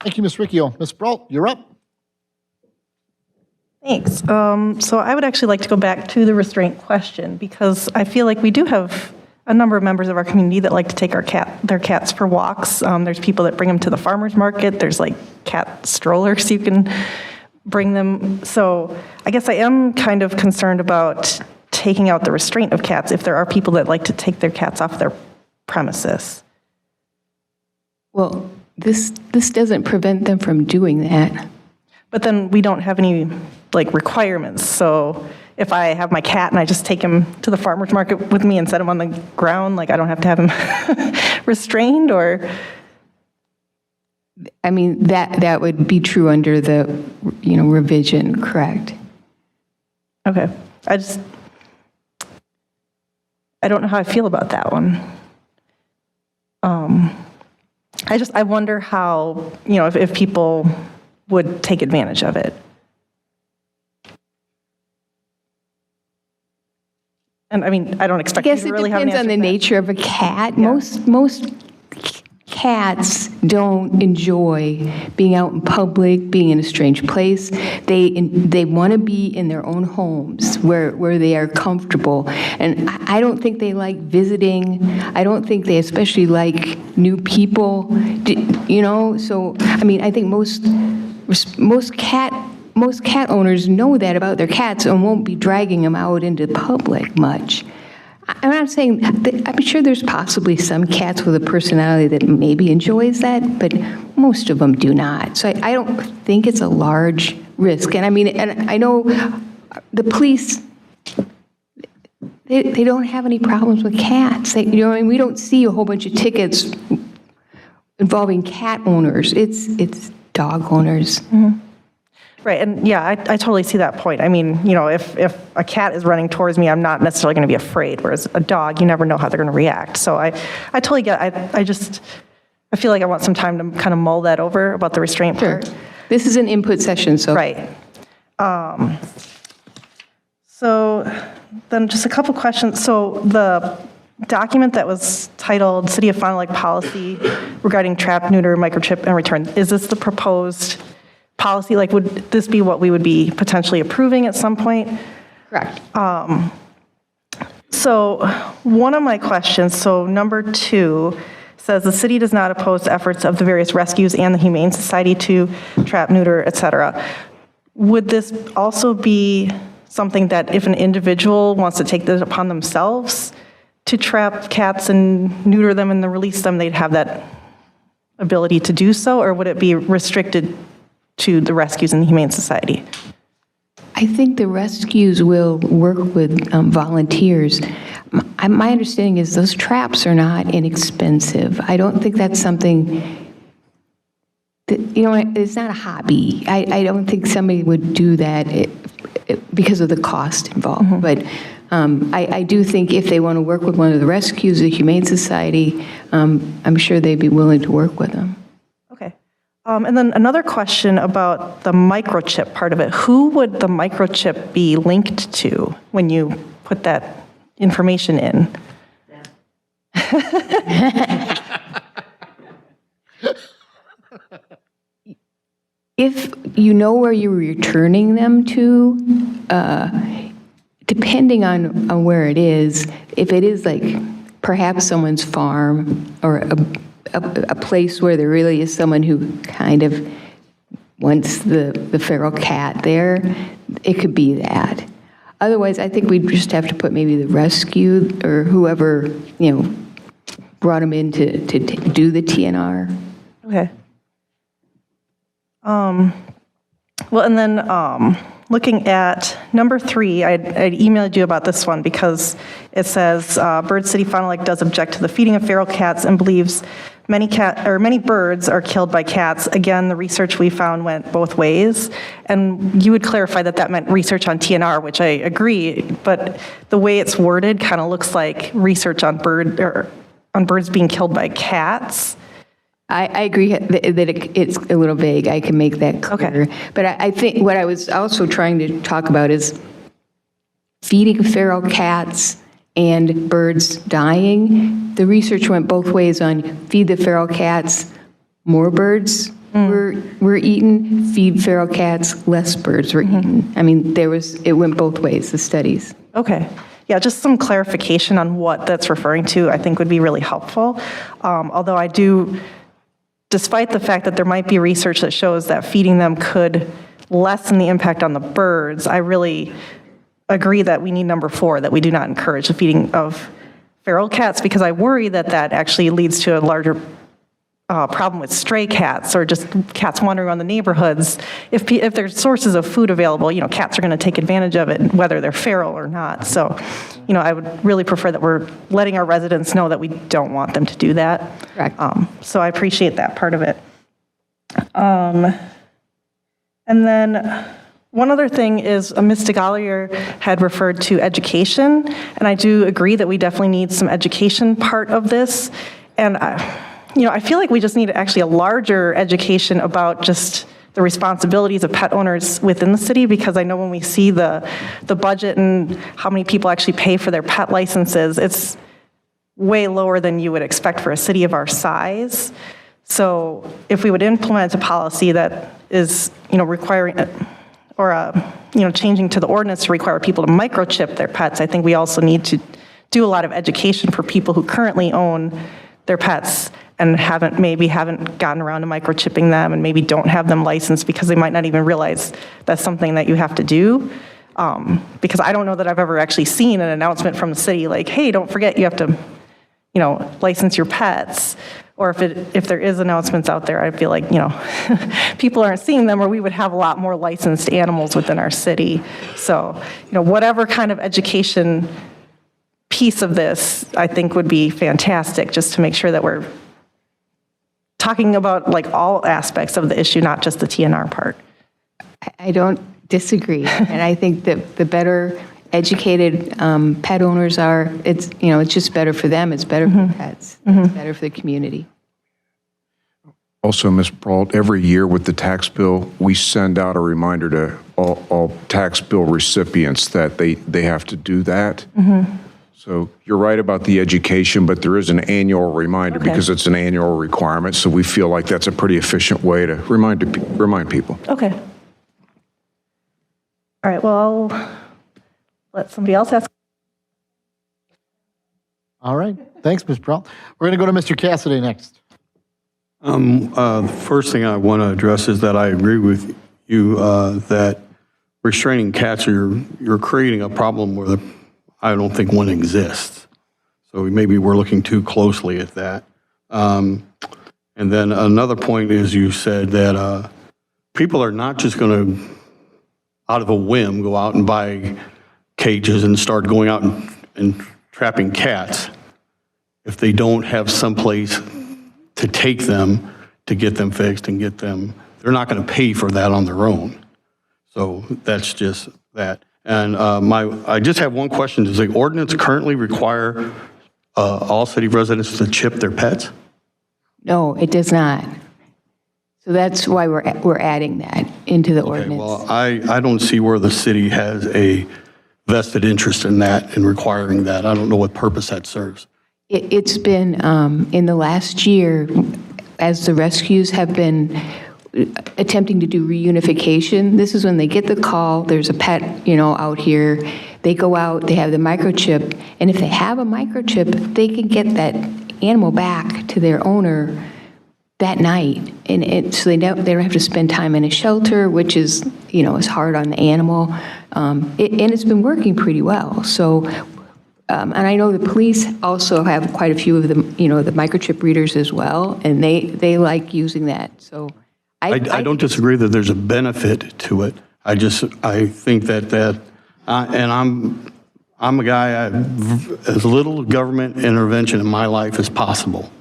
Thank you, Ms. Riccio. Ms. Brault, you're up. Thanks. So I would actually like to go back to the restraint question, because I feel like we do have a number of members of our community that like to take their cats for walks. There's people that bring them to the farmer's market. There's like cat strollers you can bring them. So I guess I am kind of concerned about taking out the restraint of cats if there are people that like to take their cats off their premises. Well, this doesn't prevent them from doing that. But then we don't have any requirements. So if I have my cat and I just take him to the farmer's market with me and set him on the ground, I don't have to have him restrained, or? I mean, that would be true under the, revision, correct? Okay. I don't know how I feel about that one. I wonder how, if people would take advantage of it. And I mean, I don't I expect you guess to it really have an depends on answer the for that. nature of a cat. Most cats don't enjoy being out in public, being in a strange place. They want to be in their own homes where they are comfortable. And I don't think they like visiting. I don't think they especially like new people. So I mean, I think most cat owners know that about their cats and won't be dragging them out into public much. I'm not saying, I'm sure there's possibly some cats with a personality that maybe enjoys that, but most of them do not. So I don't think it's a large risk. And I mean, and I know the police, they don't have any problems with cats. We don't see a whole bunch of tickets involving cat owners. It's dog owners. Mm-hmm. Right, and yeah, I totally see that point. I mean, if a cat is running towards me, I'm not necessarily going to be afraid, whereas a dog, you never know how they're going to react. So I totally get it. I feel like I want some time to kind of mull that over about the restraint part. This is an input session, so. Right. So then just a couple questions. So the document that was titled City of Fond du Lac Policy regarding trap, neuter, microchip, and return, is this the proposed policy? Like, would this be what we would be potentially approving at some point? Correct. So one of my questions, so number 2, says the city does not oppose efforts of the various rescues and the Humane Society to trap, neuter, et cetera. Would this also be something that if an individual wants to take this upon themselves to trap cats and neuter them and then release them, they'd have that ability to do so? Or would it be restricted to the rescues and the Humane Society? I think the rescues will work with volunteers. My understanding is those traps are not inexpensive. I don't think that's something that, it's not a hobby. I don't think somebody would do that because of the cost involved. Mm-hmm. But I do think if they want to work with one of the rescues, the Humane Society, I'm sure they'd be willing to work with them. Okay. And then another question about the microchip part of it. Who would the microchip be linked to when you put that information in? If you know where you're returning them to, depending on where it is, if it is like perhaps someone's farm or a place where there really is someone who kind of wants the feral cat there, it could be that. Otherwise, I think we'd just have to put maybe the rescue or whoever, brought them in to do the TNR. Okay. Well, and then looking at number 3, I emailed you about this one because it says Bird City Fond du Lac does object to the feeding of feral cats and believes many birds are killed by cats. Again, the research we found went both ways, and you would clarify that meant research on TNR, which I agree, but the way it's worded kind of looks like research on birds being killed by cats. I agree that it's a little vague. I can make that clear. Okay. But I think what I was also trying to talk about is feeding feral cats and birds dying. The research went both ways on feed the feral cats, more birds were eaten, feed feral cats, less birds were eaten. I mean, it went both ways, the studies. Okay. Yeah, just some clarification on what that's referring to, I think would be really helpful. Although I do, despite the fact that there might be research that shows that feeding them could lessen the impact on the birds, I really agree that we need number 4, that we do not encourage the feeding of feral cats, because I worry that actually leads to a larger problem with stray cats or just cats wandering around the neighborhoods. If there's sources of food available, cats are going to take advantage of it, whether they're feral or not. So, I would really prefer that we're letting our residents know that we don't want them to do that. Correct. So I appreciate that part of it. And then One other thing is, Ms. DeGollier had referred to education, and I do agree that we definitely need some education part of this. And, I feel like we just need actually a larger education about just the responsibilities of pet owners within the city, because I know when we see the budget and how many people actually pay for their pet licenses, it's way lower than you would expect for a city of our size. So if we would implement a policy that is, requiring, or changing to the ordinance to require people to microchip their pets, I think we also need to do a lot of education for people who currently own their pets and haven't gotten around to microchipping them, and maybe don't have them licensed because they might not even realize that's something that you have to do. Because I don't know that I've ever actually seen an announcement from the city like, hey, don't forget you have to, license your pets. Or if there is announcements out there, I feel like, people aren't seeing them, or we would have a lot more licensed animals within our city. So, whatever kind of education piece of this, I think would be fantastic, just to make sure that we're talking about like all aspects of the issue, not just the TNR part. I don't disagree. And I think that the better educated pet owners are, it's just better for them. It's better for pets. It's better for the community. Also, Ms. Brault, every year with the tax bill, we send out a reminder to all tax bill recipients that they have to do that. So you're right about the education, but there is an annual reminder because it's an annual requirement. So we feel like that's a pretty efficient way to remind people. Okay. All right, well, I'll let somebody else ask. All right. Thanks, Ms. Brault. We're going to go to Mr. Cassidy next. The first thing I want to address is that I agree with you that restraining cats, you're creating a problem where I don't think one exists. So maybe we're looking too closely at that. And then another point is you said that people are not just going to, out of a whim, go out and buy cages and start going out and trapping cats if they don't have someplace to take them to get them fixed and get them. They're not going to pay for that on their own. So that's just that. And I just have one question. Does the ordinance currently require all city residents to chip their pets? No, it does not. So that's why we're adding that into the ordinance. Well, I don't see where the city has a vested interest in that and requiring that. I don't know what purpose that serves. It's been, in the last year, as the rescues have been attempting to do reunification, this is when they get the call, there's a pet, out here, they go out, they have the microchip, and if they have a microchip, they can get that animal back to their owner that night. And so they don't have to spend time in a shelter, which is, is hard on the animal. And it's been working pretty well. So, and I know the police also have quite a few of the, the microchip readers as well, and they like using that. So I don't disagree that there's a benefit to it. I think that and I'm a guy, as little government intervention in my life as possible.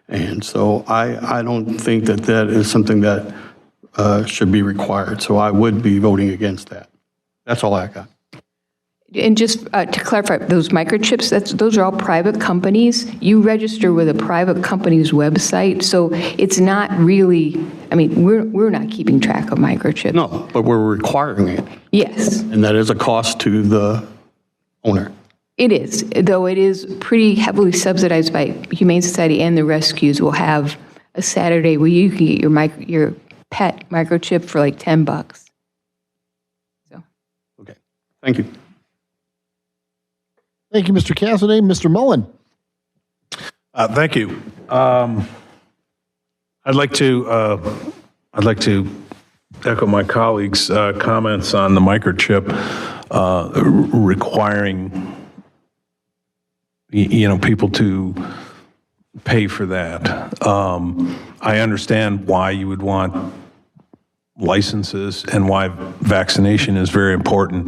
And so I don't think that is something that should be required. So I would be voting against that. That's all I got. And just to clarify, those microchips, those are all private companies. You register with a private company's website, so it's not really, we're not keeping track of microchips. No, but we're requiring it. Yes. And that is a cost to the owner. It is, though it is pretty heavily subsidized by Humane Society, and the rescues will have a Saturday where you can get your pet microchip for like $10. So. Okay, thank you. Thank you, Mr. Cassidy. Mr. Mullen. Thank you. I'd like to echo my colleagues' comments on the microchip requiring people to pay for that. I understand why you would want licenses and why vaccination is very important,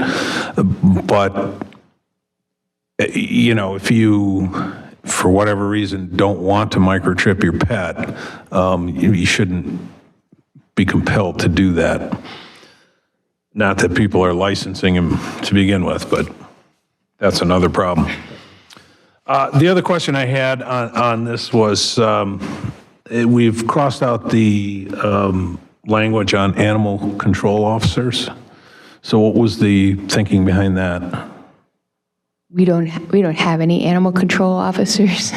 but if you, for whatever reason, don't want to microchip your pet, you shouldn't be compelled to do that. Not that people are licensing them to begin with, but that's another problem. The other question I had on this was, we've crossed out the language on animal control officers. So what was the thinking behind that? We don't have any animal control officers.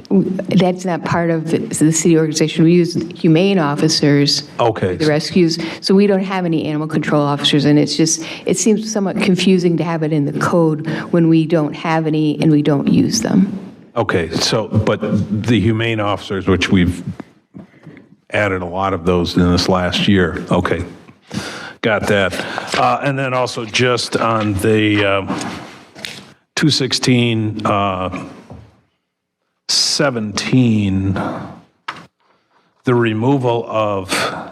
That's not part of the city organization. We use humane officers. Okay. The rescues. So we don't have any animal control officers, and it seems somewhat confusing to have it in the code when we don't have any and we don't use them. Okay, so, but the humane officers, which we've added a lot of those in this last year. Okay, got that. And then also just on the 216, 17, the removal of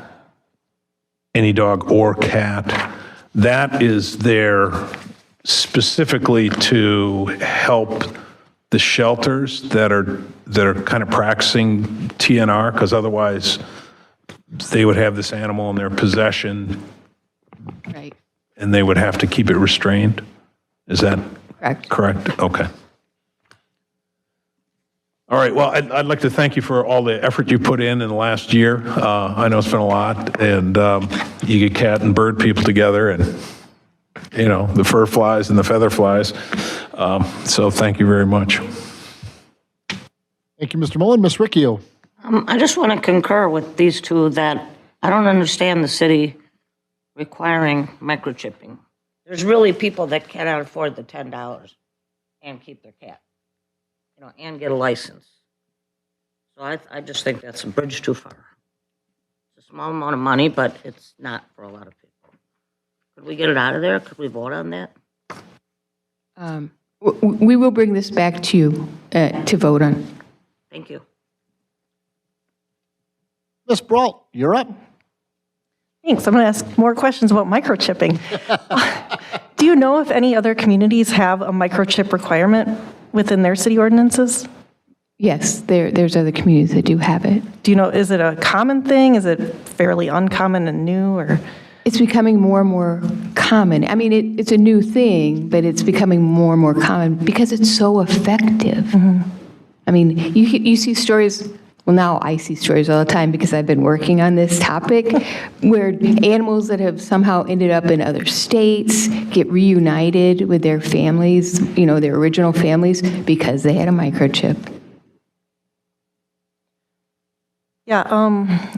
any dog or cat, that is there specifically to help the shelters that are kind of practicing TNR, because otherwise they would have this animal in their possession. Right. And they would have to keep it restrained. Is that correct? Okay. All right, well, I'd like to thank you for all the effort you put in the last year. I know it's been a lot, and you get cat and bird people together, and, you know, the fur flies and the feather flies. So thank you very much. Thank you, Mr. Mullen. Ms. Riccio. I just want to concur with these two that I don't understand the city requiring microchipping. There's really people that cannot afford the $10 and keep their cat, you know, and get a license. So I just think that's a bridge too far. It's a small amount of money, but it's not for a lot of people. Could we get it out of there? Could we vote on that? We will bring this back to you to vote on. Thank you. Ms. Brault, you're up. Thanks. I'm going to ask more questions about microchipping. Do you know if any other communities have a microchip requirement within their city ordinances? Yes, there's other communities that do have it. Do you know, is it a common thing? Is it fairly uncommon and new, or? It's becoming more and more common. I mean, it's a new thing, but it's becoming more and more common because it's so effective. Mm-hmm. I mean, you see stories, well, now I see stories all the time because I've been working on this topic, where animals that have somehow ended up in other states get reunited with their families, you know, their original families, because they had a microchip. Yeah,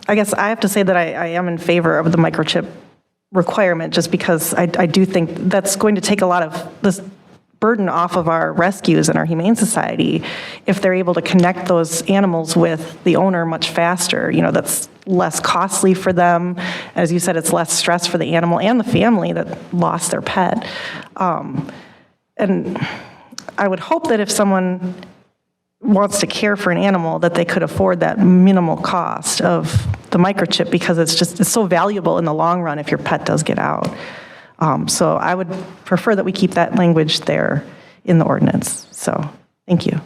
I guess I have to say that I am in favor of the microchip requirement, just because I do think that's going to take a lot of this burden off of our rescues and our Humane Society if they're able to connect those animals with the owner much faster. You know, that's less costly for them. As you said, it's less stress for the animal and the family that lost their pet. And I would hope that if someone wants to care for an animal, that they could afford that minimal cost of the microchip, because it's so valuable in the long run if your pet does get out. So I would prefer that we keep that language there in the ordinance. So, thank you.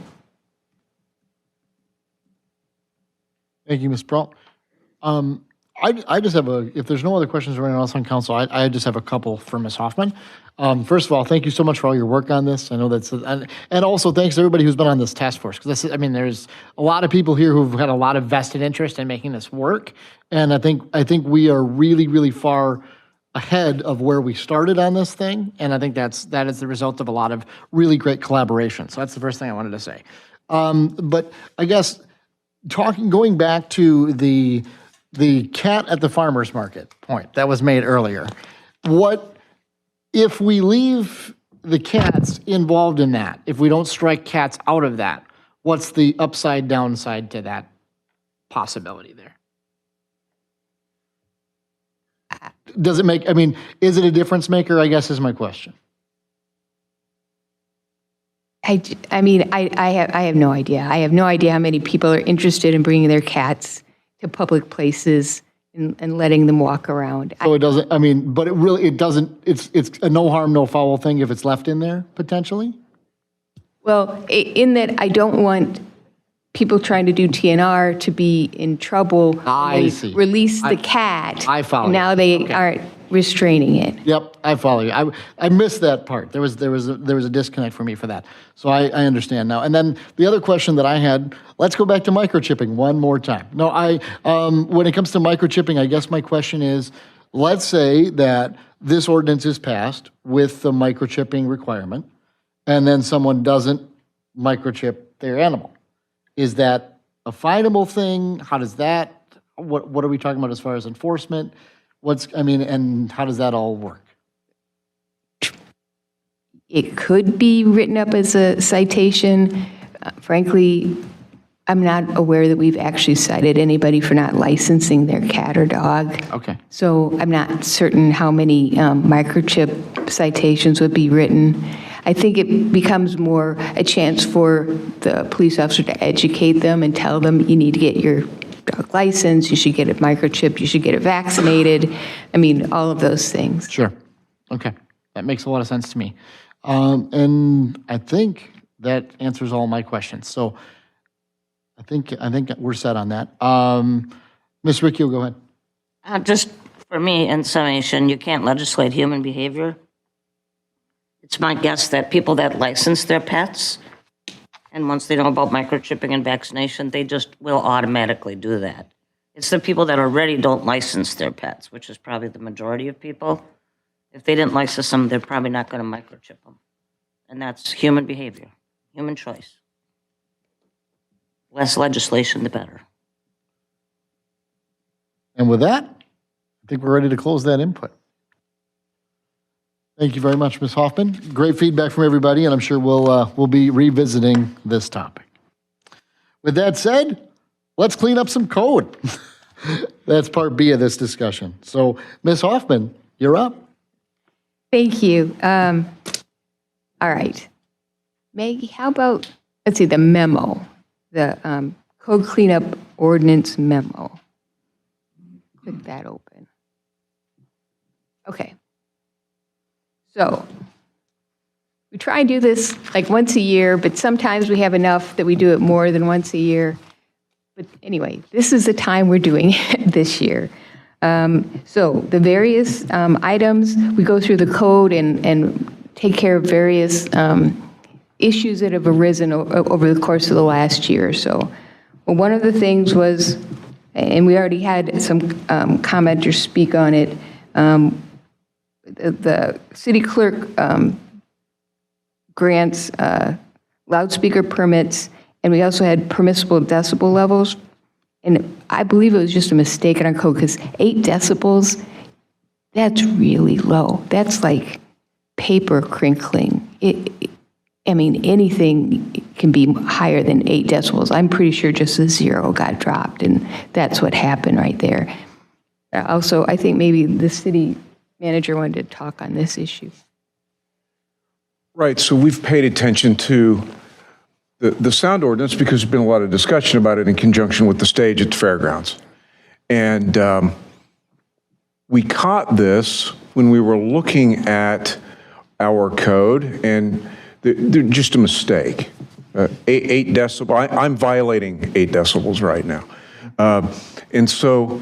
Thank you, Ms. Brault. I just have if there's no other questions or anyone else on council, I just have a couple for Ms. Hoffman. First of all, thank you so much for all your work on this. I know that's, and also thanks to everybody who's been on this task force. Because I mean, there's a lot of people here who've had a lot of vested interest in making this work. And I think we are really, really far ahead of where we started on this thing. And I think that is the result of a lot of really great collaboration. So that's the first thing I wanted to say. But I guess going back to the cat at the farmer's market point that was made earlier, what if we leave the cats involved in that, if we don't strike cats out of that, what's the upside downside to that possibility there? Does it make, I mean, is it a difference maker, I guess is my question. I mean, I have no idea. I have no idea how many people are interested in bringing their cats to public places and letting them walk around. So it doesn't, I mean, but it doesn't, it's a no harm, no foul thing if it's left in there, potentially? Well, in that I don't want people trying to do TNR to be in trouble. I They see. Release the cat. I follow and you. now they Okay. aren't restraining it. Yep, I follow you. I missed that part. There was a disconnect for me for that. So I understand now. And then the other question that I had, let's go back to microchipping one more time. No, when it comes to microchipping, I guess my question is, let's say that this ordinance is passed with the microchipping requirement, and then someone doesn't microchip their animal. Is that a finable thing? How does that, what are we talking about as far as enforcement? And how does that all work? It could be written up as a citation. Frankly, I'm not aware that we've actually cited anybody for not licensing their cat or dog. Okay. So I'm not certain how many microchip citations would be written. I think it becomes more a chance for the police officer to educate them and tell them you need to get your dog license, you should get it microchipped, you should get it vaccinated. I mean, all of those things. Sure. Okay. That makes a lot of sense to me. And I think that answers all my questions. So I think we're set on that. Ms. Riccio, go ahead. Just for me, in summation, you can't legislate human behavior. It's my guess that people that license their pets, and once they know about microchipping and vaccination, they just will automatically do that. It's the people that already don't license their pets, which is probably the majority of people. If they didn't license them, they're probably not going to microchip them. And that's human behavior, human choice. Less legislation, the better. And with that, I think we're ready to close that input. Thank you very much, Ms. Hoffman. Great feedback from everybody, and I'm sure we'll be revisiting this topic. With that said, let's clean up some code. That's part B of this discussion. So, Ms. Hoffman, you're up. Thank you. All right. Maggie, how about, let's see, the memo, the code cleanup ordinance memo. Click that open. Okay. So we try and do this like once a year, but sometimes we have enough that we do it more than once a year. But anyway, this is the time we're doing it this year. So the various items, we go through the code and take care of various issues that have arisen over the course of the last year or so. Well, one of the things was, and we already had some commenters speak on it, the city clerk grants loudspeaker permits, and we also had permissible decibel levels. And I believe it was just a mistake in our code because 8 decibels, that's really low. That's like paper crinkling. I mean, anything can be higher than 8 decibels. I'm pretty sure just a 0 got dropped, and that's what happened right there. Also, I think maybe the city manager wanted to talk on this issue. Right, so we've paid attention to the sound ordinance because there's been a lot of discussion about it in conjunction with the stage at the fairgrounds. And we caught this when we were looking at our code, and they're just a mistake. 8 decibel, I'm violating 8 decibels right now. And so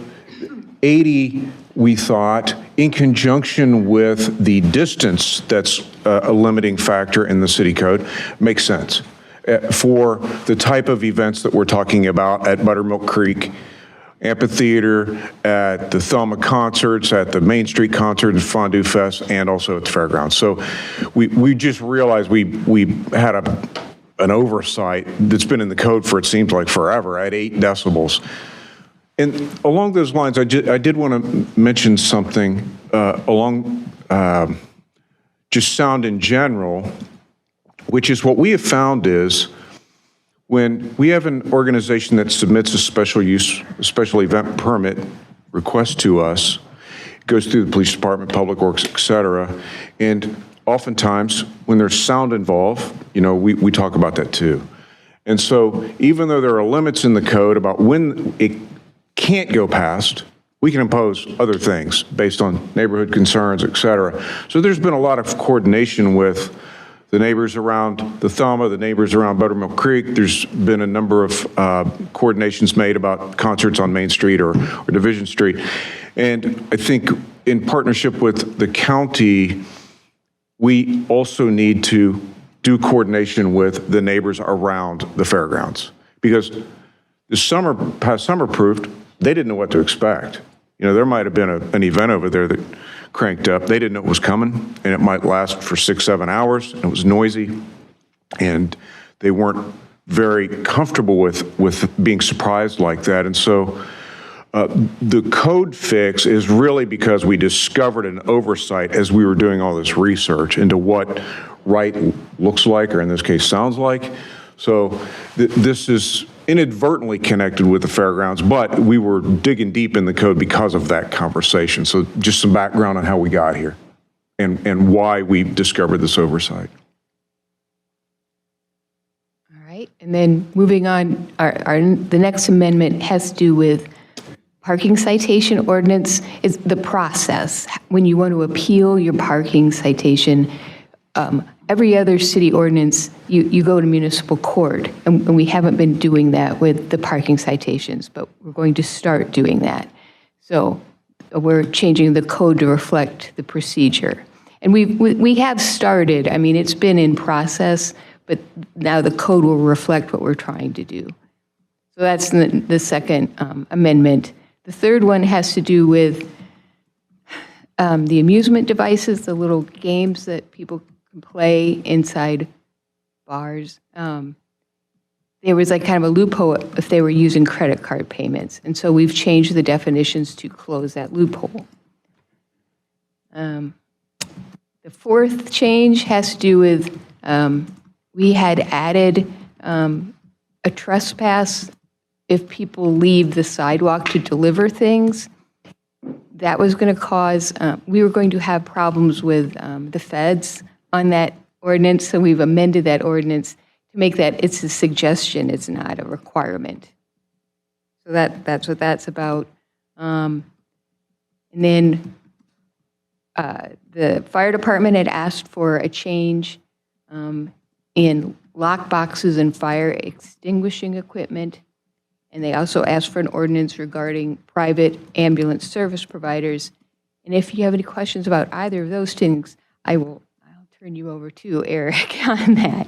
80, we thought, in conjunction with the distance that's a limiting factor in the city code, makes sense for the type of events that we're talking about at Buttermilk Creek Amphitheater, at the Thelma concerts, at the Main Street concert and Fondue Fest, and also at the fairgrounds. So we just realized we had an oversight that's been in the code for, it seems like forever, at 8 decibels. And along those lines, I did want to mention something along just sound in general, which is what we have found is when we have an organization that submits a special event permit request to us, it goes through the police department, public works, et cetera, and oftentimes when there's sound involved, we talk about that too. And so even though there are limits in the code about when it can't go past, we can impose other things based on neighborhood concerns, et cetera. So there's been a lot of coordination with the neighbors around the Thelma, the neighbors around Buttermilk Creek. There's been a number of coordinations made about concerts on Main Street or Division Street. And I think in partnership with the county, we also need to do coordination with the neighbors around the fairgrounds. Because the past summer proved they didn't know what to expect. You know, there might have been an event over there that cranked up. They didn't know it was coming, and it might last for 6-7 hours, and it was noisy, and they weren't very comfortable with being surprised like that. And so the code fix is really because we discovered an oversight as we were doing all this research into what right looks like, or in this case, sounds like. So this is inadvertently connected with the fairgrounds, but we were digging deep in the code because of that conversation. So just some background on how we got here and why we discovered this oversight. All right, and then moving on, the next amendment has to do with parking citation ordinance. Is the process when you want to appeal your parking citation. Every other city ordinance, you go to municipal court, and we haven't been doing that with the parking citations, but we're going to start doing that. So we're changing the code to reflect the procedure. And we have started, I mean, it's been in process, but now the code will reflect what we're trying to do. So that's the second amendment. The third one has to do with the amusement devices, the little games that people play inside bars. There was like kind of a loophole if they were using credit card payments. And so we've changed the definitions to close that loophole. The fourth change has to do with, we had added a trespass if people leave the sidewalk to deliver things. That was going to cause, we were going to have problems with the feds on that ordinance, so we've amended that ordinance to make that it's a suggestion, it's not a requirement. So that's what that's about. And then the fire department had asked for a change in lock boxes and fire extinguishing equipment. And they also asked for an ordinance regarding private ambulance service providers. And if you have any questions about either of those things, I'll turn you over to Eric on that.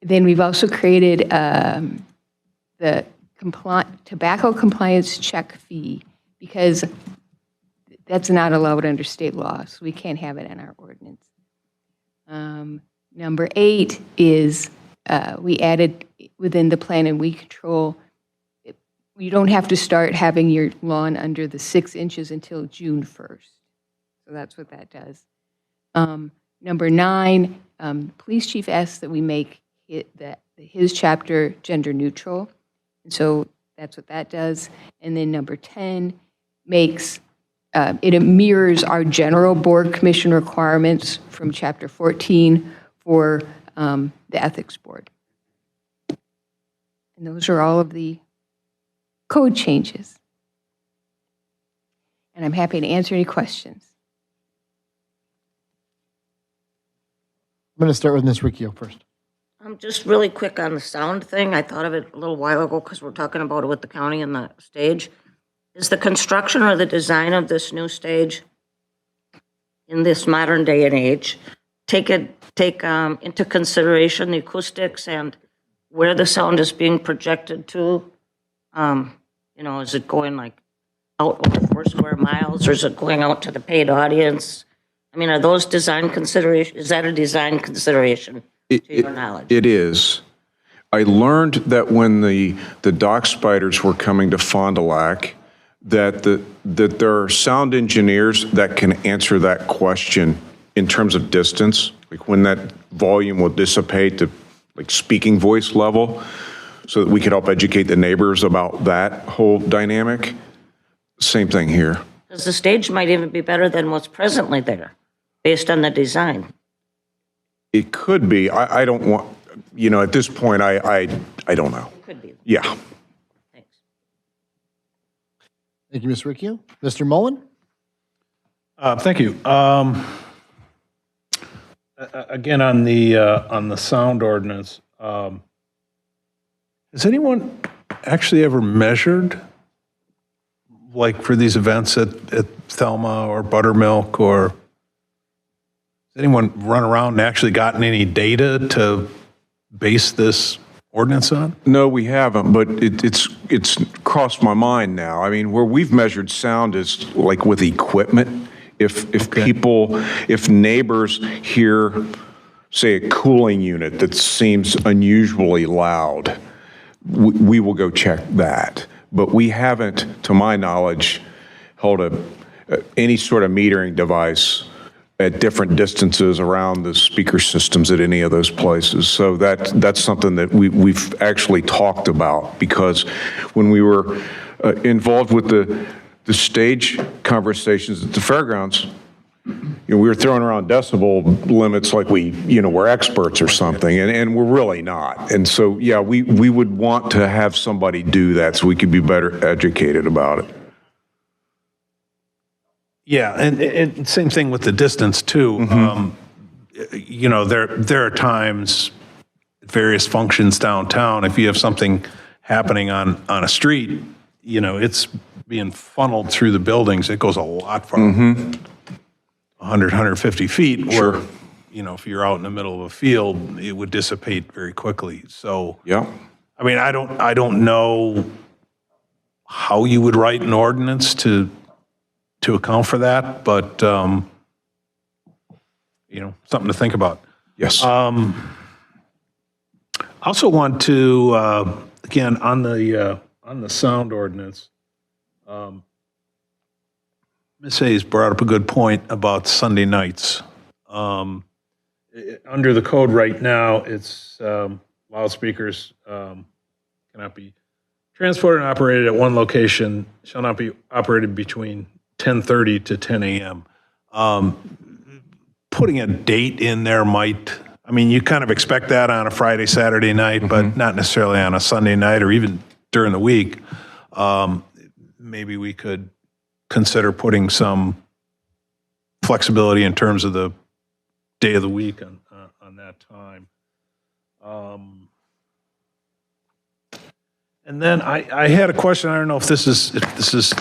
Then we've also created the tobacco compliance check fee, because that's not allowed under state law, so we can't have it in our ordinance. Number 8 is we added within the plan and weed control, you don't have to start having your lawn under the 6 inches until June 1st. So that's what that does. Number 9, police chief asks that we make his chapter gender neutral. And so that's what that does. And then number 10 makes, it mirrors our general board commission requirements from chapter 14 for the ethics board. And those are all of the code changes. And I'm happy to answer any questions. I'm going to start with Ms. Riccio first. Just really quick on the sound thing. I thought of it a little while ago because we're talking about it with the county and the stage. Is the construction or the design of this new stage in this modern day and age take into consideration the acoustics and where the sound is being projected to? You know, is it going like out over 4 square miles, or is it going out to the paid audience? I mean, are those design considerations? Is that a design consideration to your knowledge? It is. I learned that when the dock spiders were coming to Fond du Lac, that there are sound engineers that can answer that question in terms of distance, like when that volume will dissipate to like speaking voice level, so that we could help educate the neighbors about that whole dynamic. Same thing here. Because the stage might even be better than what's presently there, based on the design. It could be. I don't want, you know, at this point, I don't know. It could be. Yeah. Thanks. Thank you, Ms. Riccio. Mr. Mullen? Thank you. Again, on the sound ordinance, has anyone actually ever measured, like for these events at Thelma or Buttermilk, or has anyone run around and actually gotten any data to base this ordinance on? No, we haven't, but it's crossed my mind now. I mean, where we've measured sound is like with equipment. If neighbors hear, say, a cooling unit that seems unusually loud, we will go check that. But we haven't, to my knowledge, held any sort of metering device at different distances around the speaker systems at any of those places. So that's something that we've actually talked about, because when we were involved with the stage conversations at the fairgrounds, we were throwing around decibel limits like we're experts or something, and we're really not. And so, yeah, we would want to have somebody do that so we could be better educated about it. Yeah, and same thing with the distance too. There are times at various functions downtown, if you have something happening on a street, it's being funneled through the buildings. It goes a lot farther, 100, 150 feet, where, if you're out in the middle of a field, it would dissipate very quickly. So, yeah. I mean, I don't know how you would write an ordinance to account for that, but, something to think about. Yes. I also want to, again, on the sound ordinance, Ms. Hayes brought up a good point about Sunday nights. Under the code right now, it's loudspeakers cannot be transported and operated at one location, shall not be operated between 10:30 to 10 a.m. Putting a date in there might, you kind of expect that on a Friday, Saturday night, but not necessarily on a Sunday night or even during the week. Maybe we could consider putting some flexibility in terms of the day of the week on that time. And then I had a question. I don't know if this is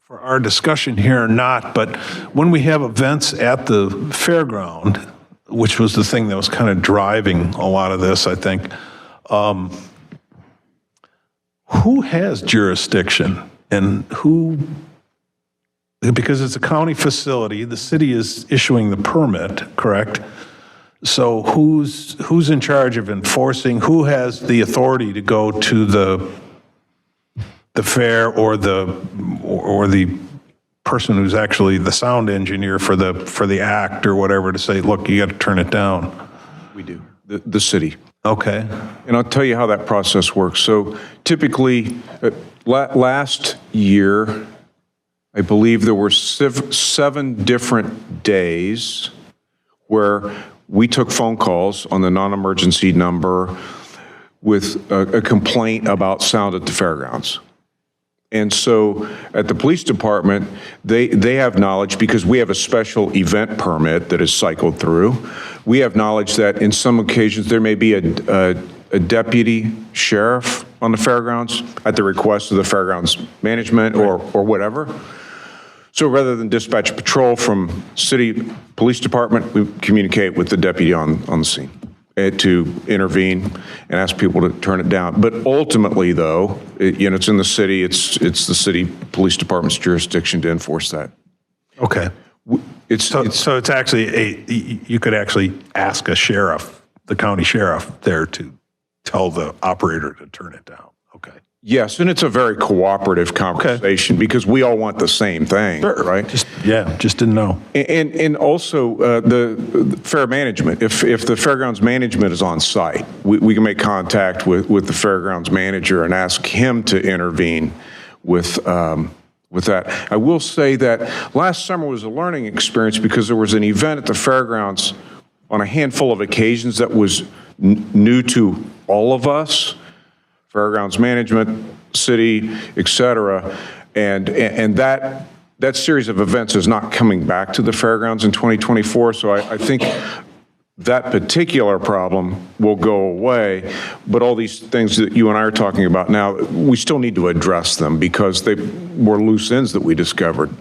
for our discussion here or not, but when we have events at the fairground, which was the thing that was kind of driving a lot of this, I think, who has jurisdiction and who, because it's a county facility, the city is issuing the permit, correct? So who's in charge of enforcing? Who has the authority to go to the fair or the person who's actually the sound engineer for the act or whatever to say, look, you got to turn it down? We do. The city. Okay. And I'll tell you how that process works. So typically, last year, I believe there were 7 different days where we took phone calls on the non-emergency number with a complaint about sound at the fairgrounds. And so at the police department, they have knowledge, because we have a special event permit that is cycled through. We have knowledge that in some occasions there may be a deputy sheriff on the fairgrounds at the request of the fairgrounds management or whatever. So rather than dispatch patrol from city police department, we communicate with the deputy on the scene to intervene and ask people to turn it down. But ultimately, though, it's in the city. It's the city police department's jurisdiction to enforce that. Okay. So it's actually you could actually ask a sheriff, the county sheriff, there to tell the operator to turn it down. Okay. Yes, and it's a very cooperative conversation because we all want the same thing, right? Just didn't know. And also the fair management. If the fairgrounds management is on site, we can make contact with the fairgrounds manager and ask him to intervene with that. I will say that last summer was a learning experience because there was an event at the fairgrounds on a handful of occasions that was new to all of us. Fairgrounds management, city, et cetera, and that that series of events is not coming back to the fairgrounds in 2024, so I think that particular problem will go away, but all these things that you and I are talking about now, we still need to address them because they were loose ends that we discovered.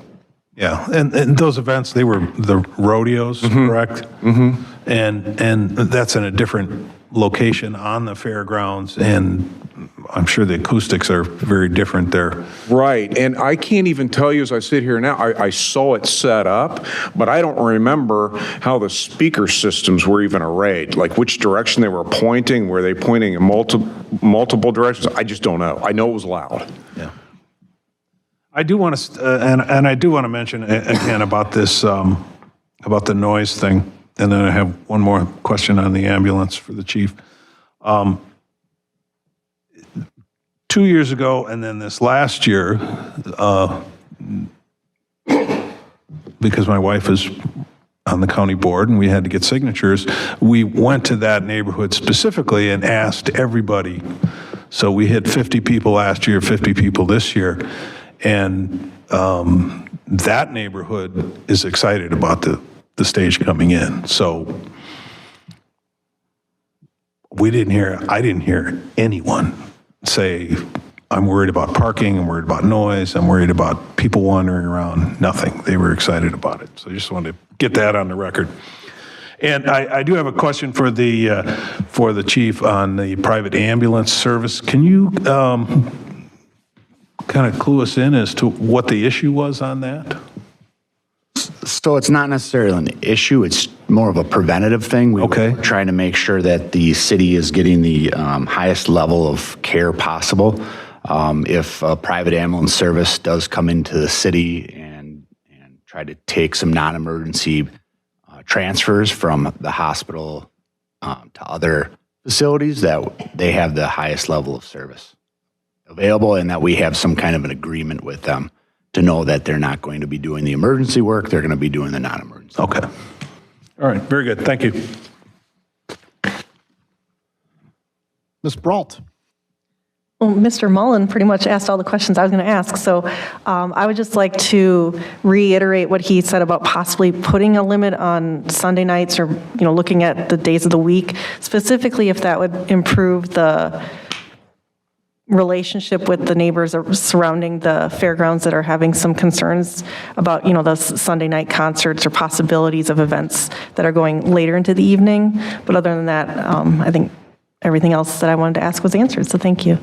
Yeah, and those events, they were the rodeos, correct? Mm-hmm. And that's in a different location on the fairgrounds, and I'm sure the acoustics are very different there. Right, and I can't even tell you as I sit here now, I saw it set up, but I don't remember how the speaker systems were even arrayed, like which direction they were pointing, were they pointing in multiple directions? I just don't know. I know it was loud. Yeah. I do want to, and I do want to mention again about this, about the noise thing, and then I have one more question on the ambulance for the chief. 2 years ago, and then this last year, because my wife is on the county board and we had to get signatures, we went to that neighborhood specifically and asked everybody. So we hit 50 people last year, 50 people this year. And that neighborhood is excited about the stage coming in. So I didn't hear anyone say, I'm worried about parking, I'm worried about noise, I'm worried about people wandering around. Nothing. They were excited about it. So I just wanted to get that on the record. And I do have a question for the chief on the private ambulance service. Can you kind of clue us in as to what the issue was on that? So it's not necessarily an issue, it's more of a preventative thing. We're trying to make sure that the city is getting the highest level of care possible. If a private ambulance service does come into the city and try to take some non-emergency transfers from the hospital to other facilities, that they have the highest level of service available, and that we have some kind of an agreement with them to know that they're not going to be doing the emergency work, they're going to be doing the non-emergency. Okay. All right, very good. Thank you. Ms. Brault. Well, Mr. Mullen pretty much asked all the questions I was going to ask, so I would just like to reiterate what he said about possibly putting a limit on Sunday nights, or looking at the days of the week, specifically if that would improve the relationship with the neighbors surrounding the fairgrounds that are having some concerns about, the Sunday night concerts or possibilities of events that are going later into the evening. But other than that, I think everything else that I wanted to ask was answered, so thank you.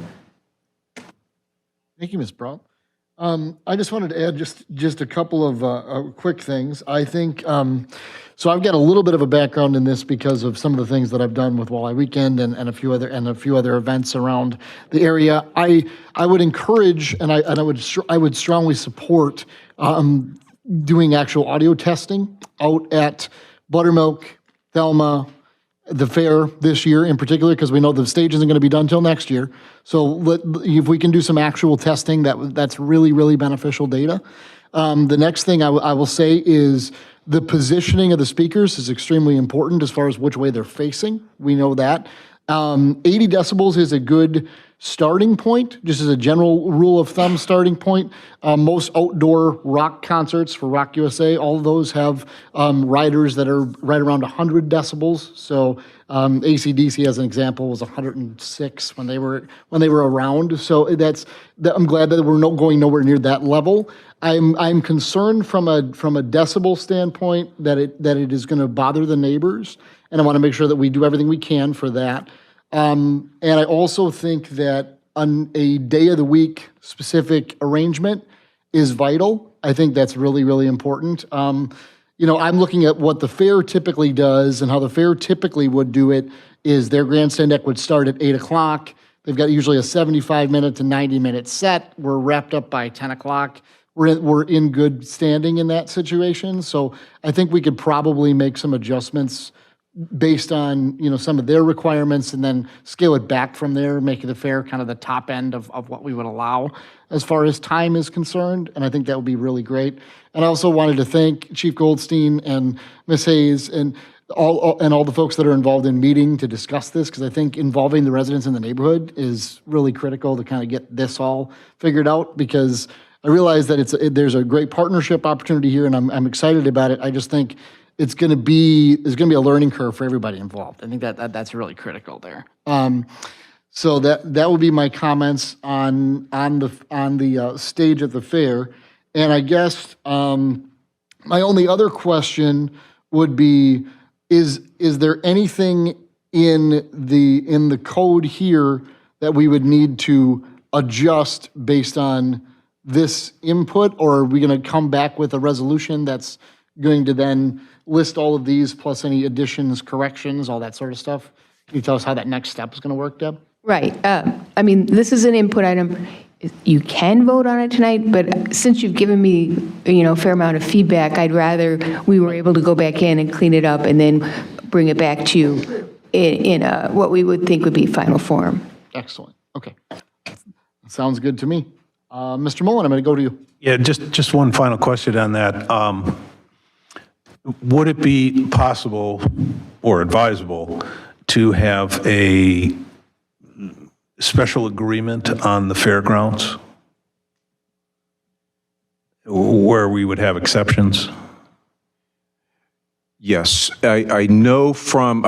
Thank you, Ms. Brault. I just wanted to add just a couple of quick things. I think, so I've got a little bit of a background in this because of some of the things that I've done with Walleye Weekend and a few other events around the area. I would encourage, and I would strongly support doing actual audio testing out at Buttermilk, Thelma, the fair this year in particular, because we know the stage isn't going to be done till next year. So if we can do some actual testing, that's really, really beneficial data. The next thing I will say is the positioning of the speakers is extremely important as far as which way they're facing. We know that. 80 decibels is a good starting point, just as a general rule of thumb starting point. Most outdoor rock concerts for Rock USA, all of those have riders that are right around 100 decibels. So AC/DC, as an example, was 106 when they were around. So I'm glad that we're not going nowhere near that level. I'm concerned from a decibel standpoint that it is going to bother the neighbors, and I want to make sure that we do everything we can for that. And I also think that a day of the week specific arrangement is vital. I think that's really, really important. I'm looking at what the fair typically does, and how the fair typically would do it is their grandstand deck would start at 8 o'clock. They've got usually a 75-minute to 90-minute set. We're wrapped up by 10 o'clock. We're in good standing in that situation. So I think we could probably make some adjustments based on, some of their requirements, and then scale it back from there, making the fair kind of the top end of what we would allow as far as time is concerned. And I think that would be really great. And I also wanted to thank Chief Goldstein and Ms. Hayes and all the folks that are involved in meeting to discuss this, because I think involving the residents in the neighborhood is really critical to kind of get this all figured out, because I realize that there's a great partnership opportunity here, and I'm excited about it. I just think there's going to be a learning curve for everybody involved. I think that's really critical there. So that would be my comments on the stage at the fair. And I guess my only other question would be, is there anything in the code here that we would need to adjust based on this input, or are we going to come back with a resolution that's going to then list all of these plus any additions, corrections, all that sort of stuff? Can you tell us how that next step is going to work, Deb? Right. I mean, this is an input item. You can vote on it tonight, but since you've given me, a fair amount of feedback, I'd rather we were able to go back in and clean it up and then bring it back to you in what we would think would be final form. Excellent. Okay. Sounds good to me. Mr. Mullen, I'm going to go to you. Yeah, just one final question on that. Would it be possible or advisable to have a special agreement on the fairgrounds where we would have exceptions? Yes, I know from,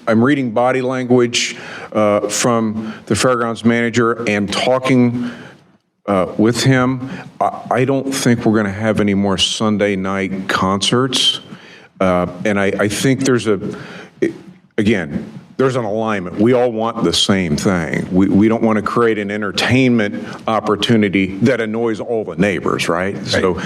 I'm reading body language from the fairgrounds manager and talking with him. I don't think we're going to have any more Sunday night concerts. And I think there's there's an alignment. We all want the same thing. We don't want to create an entertainment opportunity that annoys all the neighbors, right? So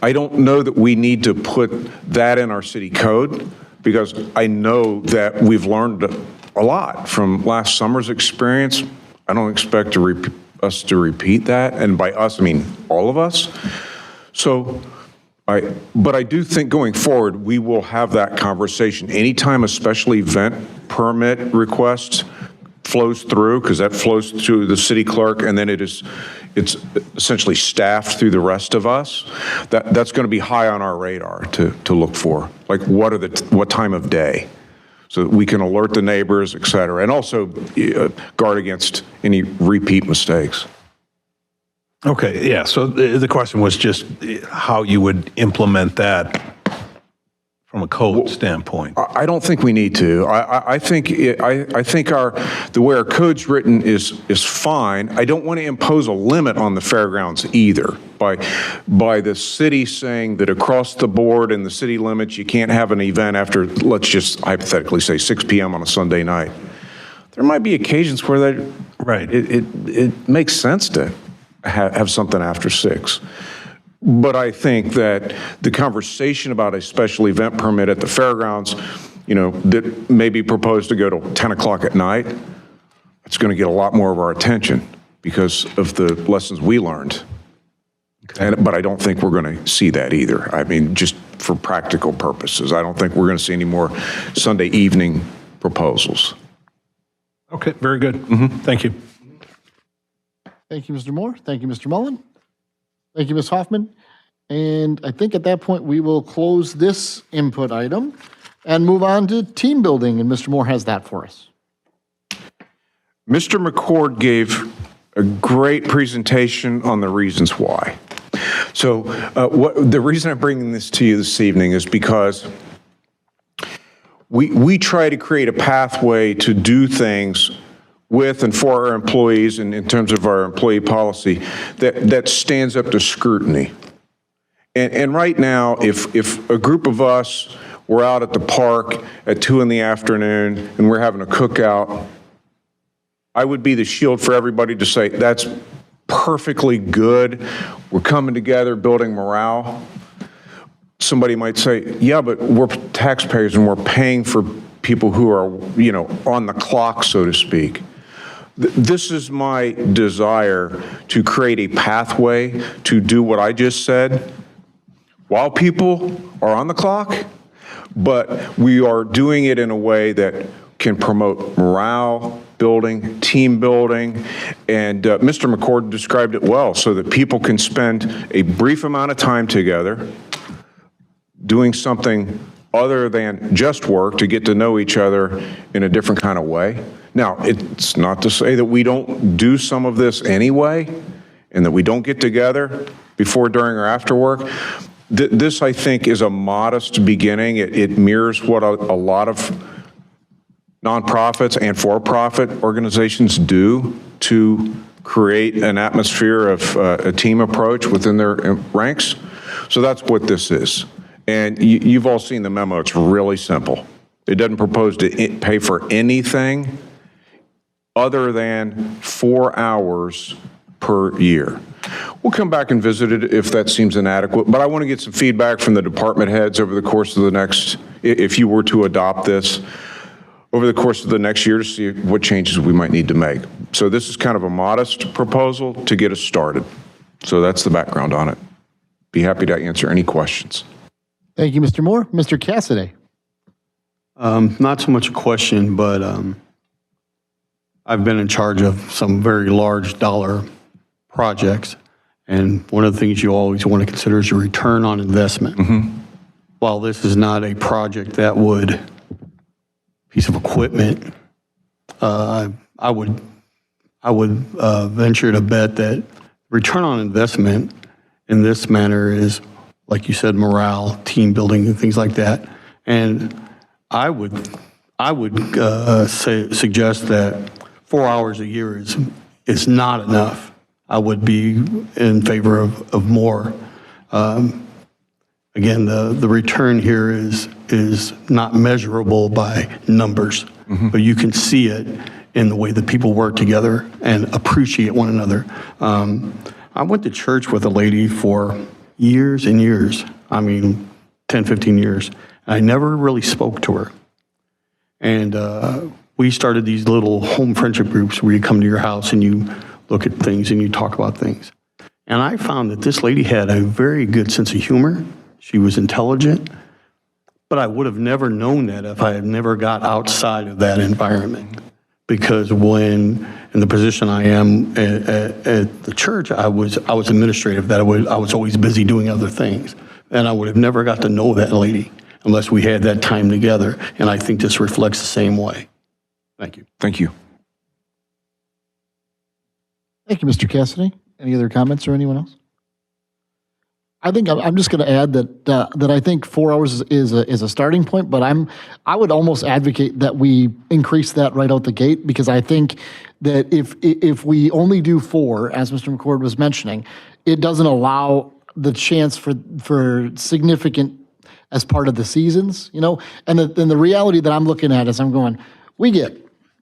I don't know that we need to put that in our city code, because I know that we've learned a lot from last summer's experience. I don't expect us to repeat that. And by us, I mean all of us. So but I do think going forward, we will have that conversation. Anytime a special event permit request flows through, because that flows to the city clerk, and then it's essentially staffed through the rest of us, that's going to be high on our radar to look for. Like, what time of day? So that we can alert the neighbors, et cetera, and also guard against any repeat mistakes. Okay, yeah, so the question was just how you would implement that from a code standpoint. I don't think we need to. I think the way our code's written is fine. I don't want to impose a limit on the fairgrounds either by the city saying that across the board in the city limits, you can't have an event after, let's just hypothetically say 6 p.m. on a Sunday night. There might be occasions where it makes sense to have something after 6. But I think that the conversation about a special event permit at the fairgrounds, that may be proposed to go to 10 o'clock at night, it's going to get a lot more of our attention because of the lessons we learned. But I don't think we're going to see that either. I mean, just for practical purposes, I don't think we're going to see any more Sunday evening proposals. Okay, very good. Thank you. Thank you, Mr. Moore. Thank you, Mr. Mullen. Thank you, Ms. Hoffman. And I think at that point, we will close this input item and move on to team building, and Mr. Moore has that for us. Mr. McCord gave a great presentation on the reasons why. So the reason I'm bringing this to you this evening is because we try to create a pathway to do things with and for our employees, and in terms of our employee policy, that stands up to scrutiny. And right now, if a group of us were out at the park at 2 in the afternoon and we're having a cookout, I would be the shield for everybody to say, that's perfectly good. We're coming together, building morale. Somebody might say, yeah, but we're taxpayers and we're paying for people who are, on the clock, so to speak. This is my desire to create a pathway to do what I just said while people are on the clock, but we are doing it in a way that can promote morale building, team building, and Mr. McCord described it well, so that people can spend a brief amount of time together doing something other than just work to get to know each other in a different kind of way. Now, it's not to say that we don't do some of this anyway, and that we don't get together before, during, or after work. This, I think, is a modest beginning. It mirrors what a lot of nonprofits and for-profit organizations do to create an atmosphere of a team approach within their ranks. So that's what this is. And you've all seen the memo. It's really simple. It doesn't propose to pay for anything other than 4 hours per year. We'll come back and visit it if that seems inadequate, but I want to get some feedback from the department heads over the course of the next, if you were to adopt this, over the course of the next year to see what changes we might need to make. So this is kind of a modest proposal to get us started. So that's the background on it. Be happy to answer any questions. Thank you, Mr. Moore. Mr. Cassidy. Not so much a question, but I've been in charge of some very large dollar projects, and one of the things you always want to consider is your return on investment. While this is not a project that would, piece of equipment, I would venture to bet that return on investment in this manner is, like you said, morale, team building, and things like that. And I would suggest that 4 hours a year is not enough. I would be in favor of more. Again, the return here is not measurable by numbers, but you can see it in the way that people work together and appreciate one another. I went to church with a lady for years and years, 10, 15 years, and I never really spoke to her. And we started these little home friendship groups where you come to your house and you look at things and you talk about things. And I found that this lady had a very good sense of humor. She was intelligent, but I would have never known that if I had never got outside of that environment. Because when, in the position I am at the church, I was administrative, that I was always busy doing other things. And I would have never got to know that lady unless we had that time together. And I think this reflects the same way. Thank you. Thank you. Thank you, Mr. Cassidy. Any other comments or anyone else? I think I'm just going to add that I think 4 hours is a starting point, but I would almost advocate that we increase that right out the gate, because I think that if we only do 4, as Mr. McCord was mentioning, it doesn't allow the chance for significant as part of the seasons, and the reality that I'm looking at is I'm going, we get,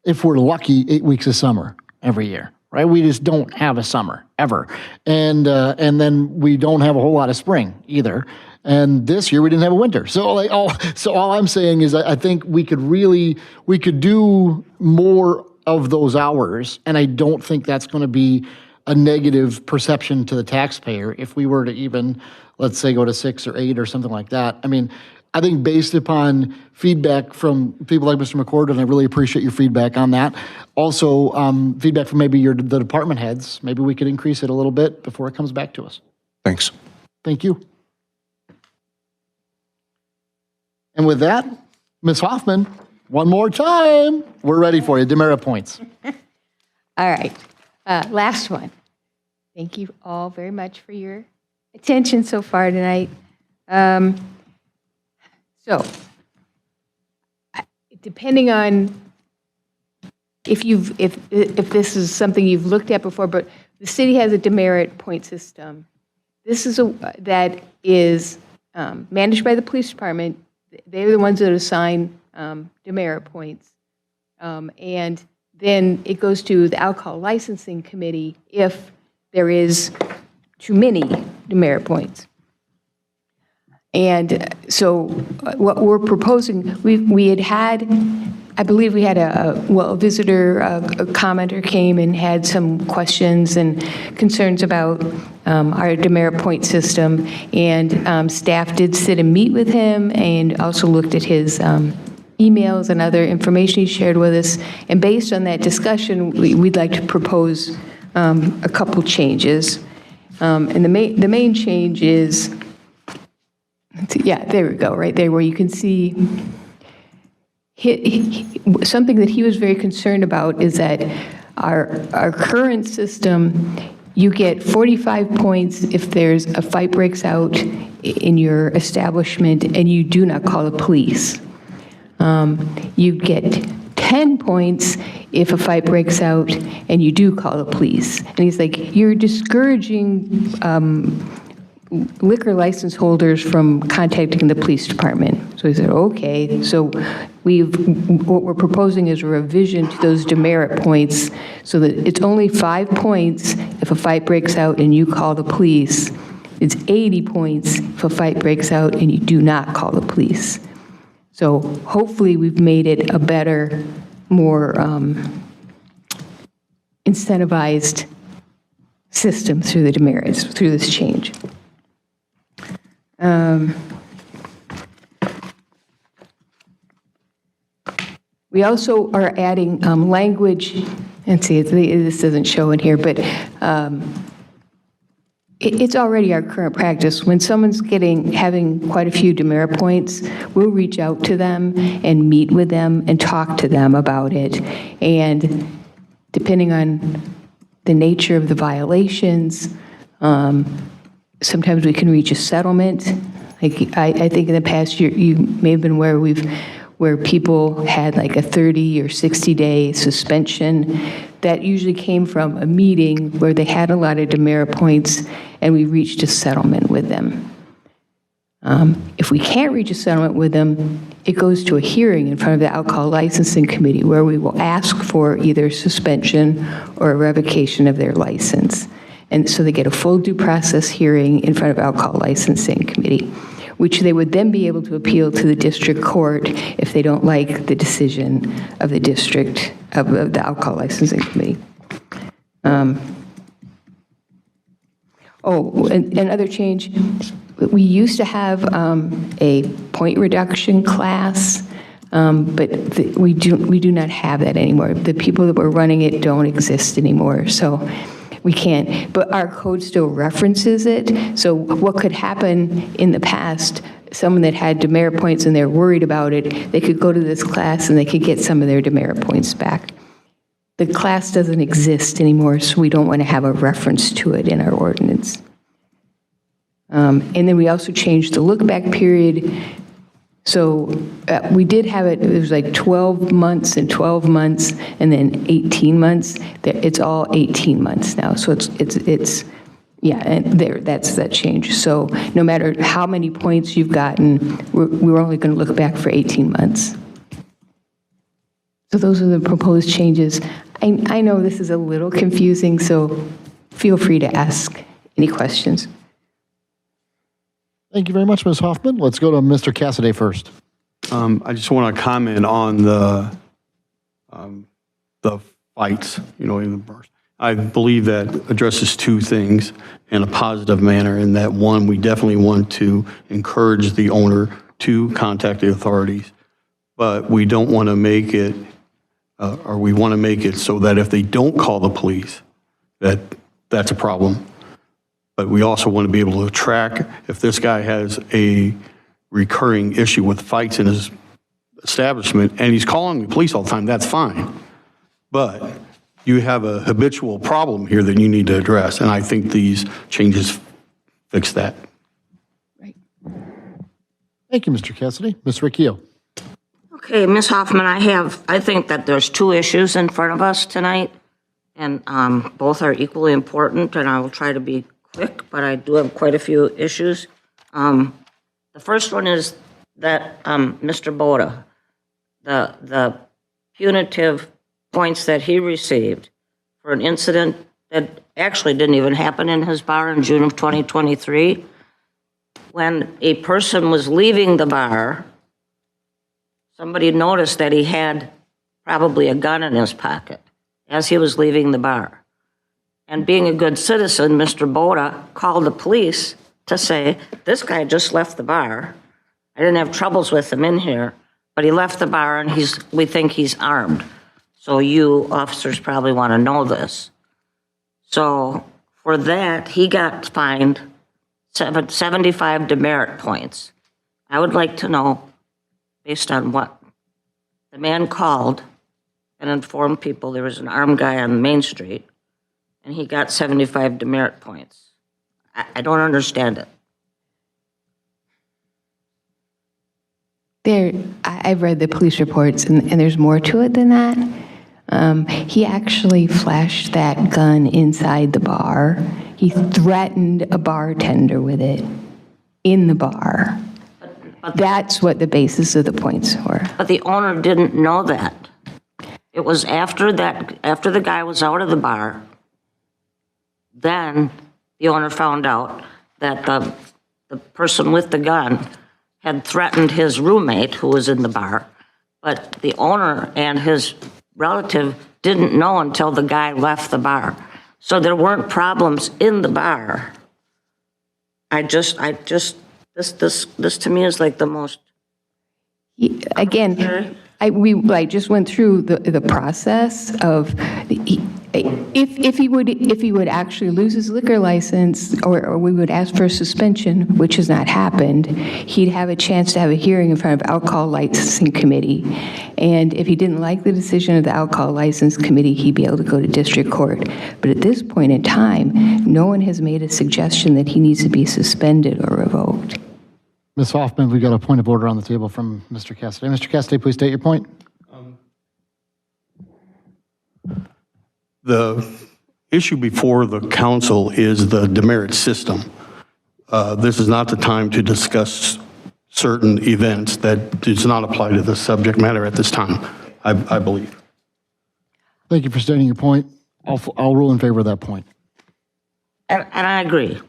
if we're lucky, 8 weeks of summer every year. Right, we just don't have a summer ever, and then we don't have a whole lot of spring either. And this year we didn't have a winter. So all I'm saying is I think we could do more of those hours, and I don't think that's going to be a negative perception to the taxpayer if we were to even, let's say, go to 6 or 8 or something like that. I think based upon feedback from people like Mr. McCord, and I really appreciate your feedback on that. Also, feedback from maybe the department heads, maybe we could increase it a little bit before it comes back to us. Thanks. Thank you. And with that, Ms. Hoffman, one more time. We're ready for you. Demerit points. All right. Last one. Thank you all very much for your attention so far tonight. So, depending on if this is something you've looked at before, but the city has a demerit point system. This is that is managed by the police department. They're the ones that assign demerit points, and then it goes to the alcohol licensing committee if there is too many demerit points. And so what we're proposing, I believe we had a visitor, a commenter came and had some questions and concerns about our demerit point system. And staff did sit and meet with him and also looked at his emails and other information he shared with us. And based on that discussion, we'd like to propose a couple changes. And the main change is, yeah, there we go, right there where you can see something that he was very concerned about is that our current system, You get 45 points if there's a fight breaks out in your establishment and you do not call the police. You get 10 points if a fight breaks out and you do call the police. And he's like, you're discouraging liquor license holders from contacting the police department. So he said, okay. So what we're proposing is a revision to those demerit points so that it's only 5 points if a fight breaks out and you call the police. It's 80 points if a fight breaks out and you do not call the police. So hopefully we've made it a better, more incentivized system through the demerits, through this change. We also are adding language, and see, this doesn't show in here, but it's already our current practice. When someone's having quite a few demerit points, we'll reach out to them and meet with them and talk to them about it. And depending on the nature of the violations, sometimes we can reach a settlement. Like I think in the past year, you may have been where people had like a 30 or 60-day suspension. That usually came from a meeting where they had a lot of demerit points and we reached a settlement with them. If we can't reach a settlement with them, it goes to a hearing in front of the Alcohol Licensing Committee where we will ask for either suspension or a revocation of their license. And so they get a full due process hearing in front of Alcohol Licensing Committee, which they would then be able to appeal to the district court if they don't like the decision of the district, of the Alcohol Licensing Committee. Another change, we used to have a point reduction class, but we do not have that anymore. The people that were running it don't exist anymore, so we can't. But our code still references it, so what could happen in the past, someone that had demerit points and they're worried about it, they could go to this class and they could get some of their demerit points back. The class doesn't exist anymore, so we don't want to have a reference to it in our ordinance. And then we also changed the look-back period. So we did have it was like 12 months and 12 months, and then 18 months. It's all 18 months now. So it's yeah, and that's that change. So no matter how many points you've gotten, we're only going to look back for 18 months. So those are the proposed changes. I know this is a little confusing, so feel free to ask any questions. Thank you very much, Ms. Hoffman. Let's go to Mr. Cassidy first. I just want to comment on the fights, in the burst. I believe that addresses two things in a positive manner, in that one, we definitely want to encourage the owner to contact the authorities, but we don't want to make it, or we want to make it so that if they don't call the police, that's a problem. But we also want to be able to track if this guy has a recurring issue with fights in his establishment and he's calling the police all the time, that's fine. But you have a habitual problem here that you need to address, and I think these changes fix that. Right. Thank you, Mr. Cassidy. Ms. Riccio. Okay, Ms. Hoffman, I think that there's two issues in front of us tonight, and both are equally important, and I will try to be quick, but I do have quite a few issues. The first one is that Mr. Boda, the punitive points that he received for an incident that actually didn't even happen in his bar in June of 2023, when a person was leaving the bar, somebody noticed that he had probably a gun in his pocket as he was leaving the bar. And being a good citizen, Mr. Boda called the police to say, this guy just left the bar. I didn't have troubles with him in here, but he left the bar and we think he's armed. So you officers probably want to know this. So for that, he got fined 75 demerit points. I would like to know, based on what the man called and informed people there was an armed guy on Main Street, and he got 75 demerit points. I don't understand it. I've read the police reports, and there's more to it than that. He actually flashed that gun inside the bar. He threatened a bartender with it in the bar. That's what the basis of the points were. But the owner didn't know that. It was after the guy was out of the bar, then the owner found out that the person with the gun had threatened his roommate who was in the bar, but the owner and his relative didn't know until the guy left the bar. So there weren't problems in the bar. This to me is like the most. Again, I just went through the process of if he would actually lose his liquor license, or we would ask for a suspension, which has not happened, he'd have a chance to have a hearing in front of Alcohol Licensing Committee. And if he didn't like the decision of the Alcohol License Committee, he'd be able to go to district court. But at this point in time, no one has made a suggestion that he needs to be suspended or revoked. Ms. Hoffman, we got a point of order on the table from Mr. Cassidy. Mr. Cassidy, please state your point. The issue before the council is the demerit system. This is not the time to discuss certain events that does not apply to the subject matter at this time, I believe. Thank you for stating your point. I'll rule in favor of that point. And I agree.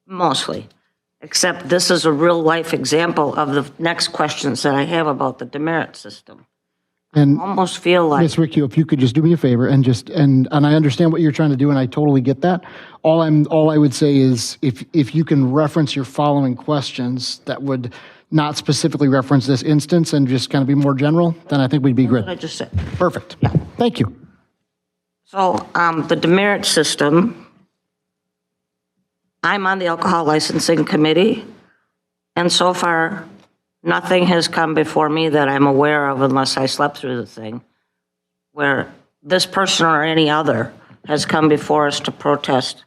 Mostly. Except this is a real-life example of the next questions that I have about the demerit system. And I almost feel like... Ms. Riccio, if you could just do me a favor and I understand what you're trying to do, and I totally get that. All I would say is if you can reference your following questions that would not specifically reference this instance and just kind of be more general, then I think we'd be great. What I just said. Perfect. Yeah. Thank you. So the demerit system, I'm on the Alcohol Licensing Committee, and so far, nothing has come before me that I'm aware of, unless I slept through the thing, where this person or any other has come before us to protest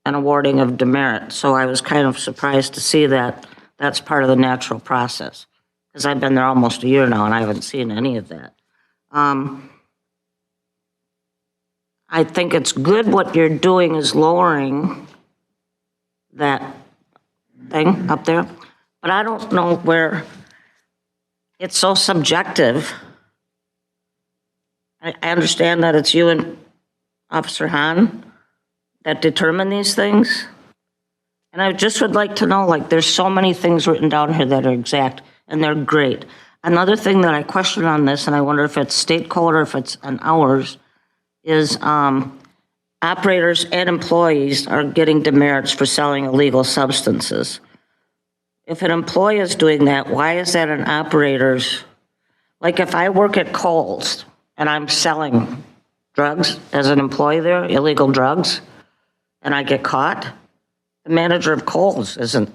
an awarding of demerit. So I was kind of surprised to see that that's part of the natural process, because I've been there almost a year now and I haven't seen any of that. I think it's good what you're doing is lowering that thing up there, but I don't know where it's so subjective. I understand that it's you and Officer Hahn that determine these things. And I just would like to know, like, there's so many things written down here that are exact, and they're great. Another thing that I question on this, and I wonder if it's state code or if it's on ours, is operators and employees are getting demerits for selling illegal substances. If an employee is doing that, why is that an operator's? Like if I work at Kohl's and I'm selling drugs as an employee there, illegal drugs, and I get caught, the manager of Kohl's isn't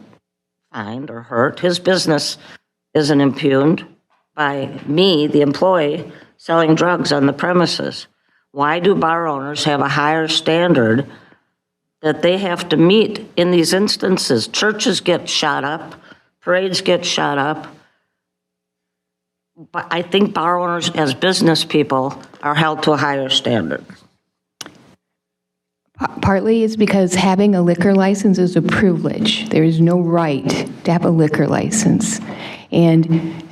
fined or hurt. His business isn't impugned by me, the employee, selling drugs on the premises. Why do bar owners have a higher standard that they have to meet in these instances? Churches get shot up, parades get shot up. But I think bar owners as business people are held to a higher standard. Partly it's because having a liquor license is a privilege. There is no right to have a liquor license. And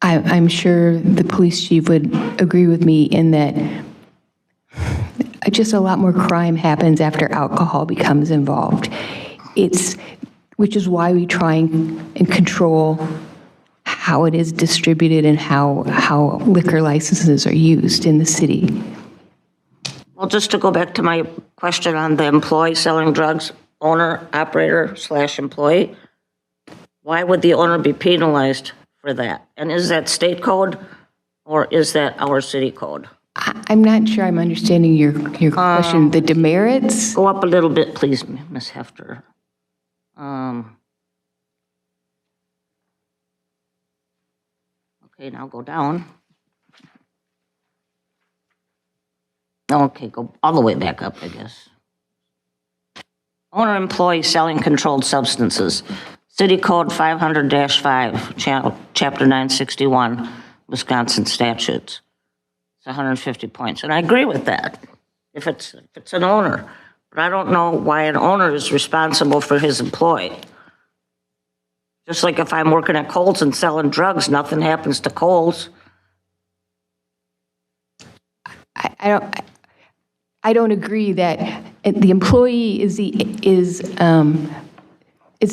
I'm sure the police chief would agree with me in that just a lot more crime happens after alcohol becomes involved. Which is why we try and control how it is distributed and how liquor licenses are used in the city. Well, just to go back to my question on the employee selling drugs, owner, operator / employee, why would the owner be penalized for that? And is that state code or is that our city code? I'm not sure I'm understanding your question. The demerits? Go up a little bit, please, Ms. Hefter. Okay, now go down. Okay, go all the way back up, I guess. Owner employee selling controlled substances. City Code 500-5, Chapter 961, Wisconsin statutes. It's 150 points, and I agree with that, if it's an owner. But I don't know why an owner is responsible for his employee. Just like if I'm working at Kohl's and selling drugs, nothing happens to Kohl's. I don't agree that the employee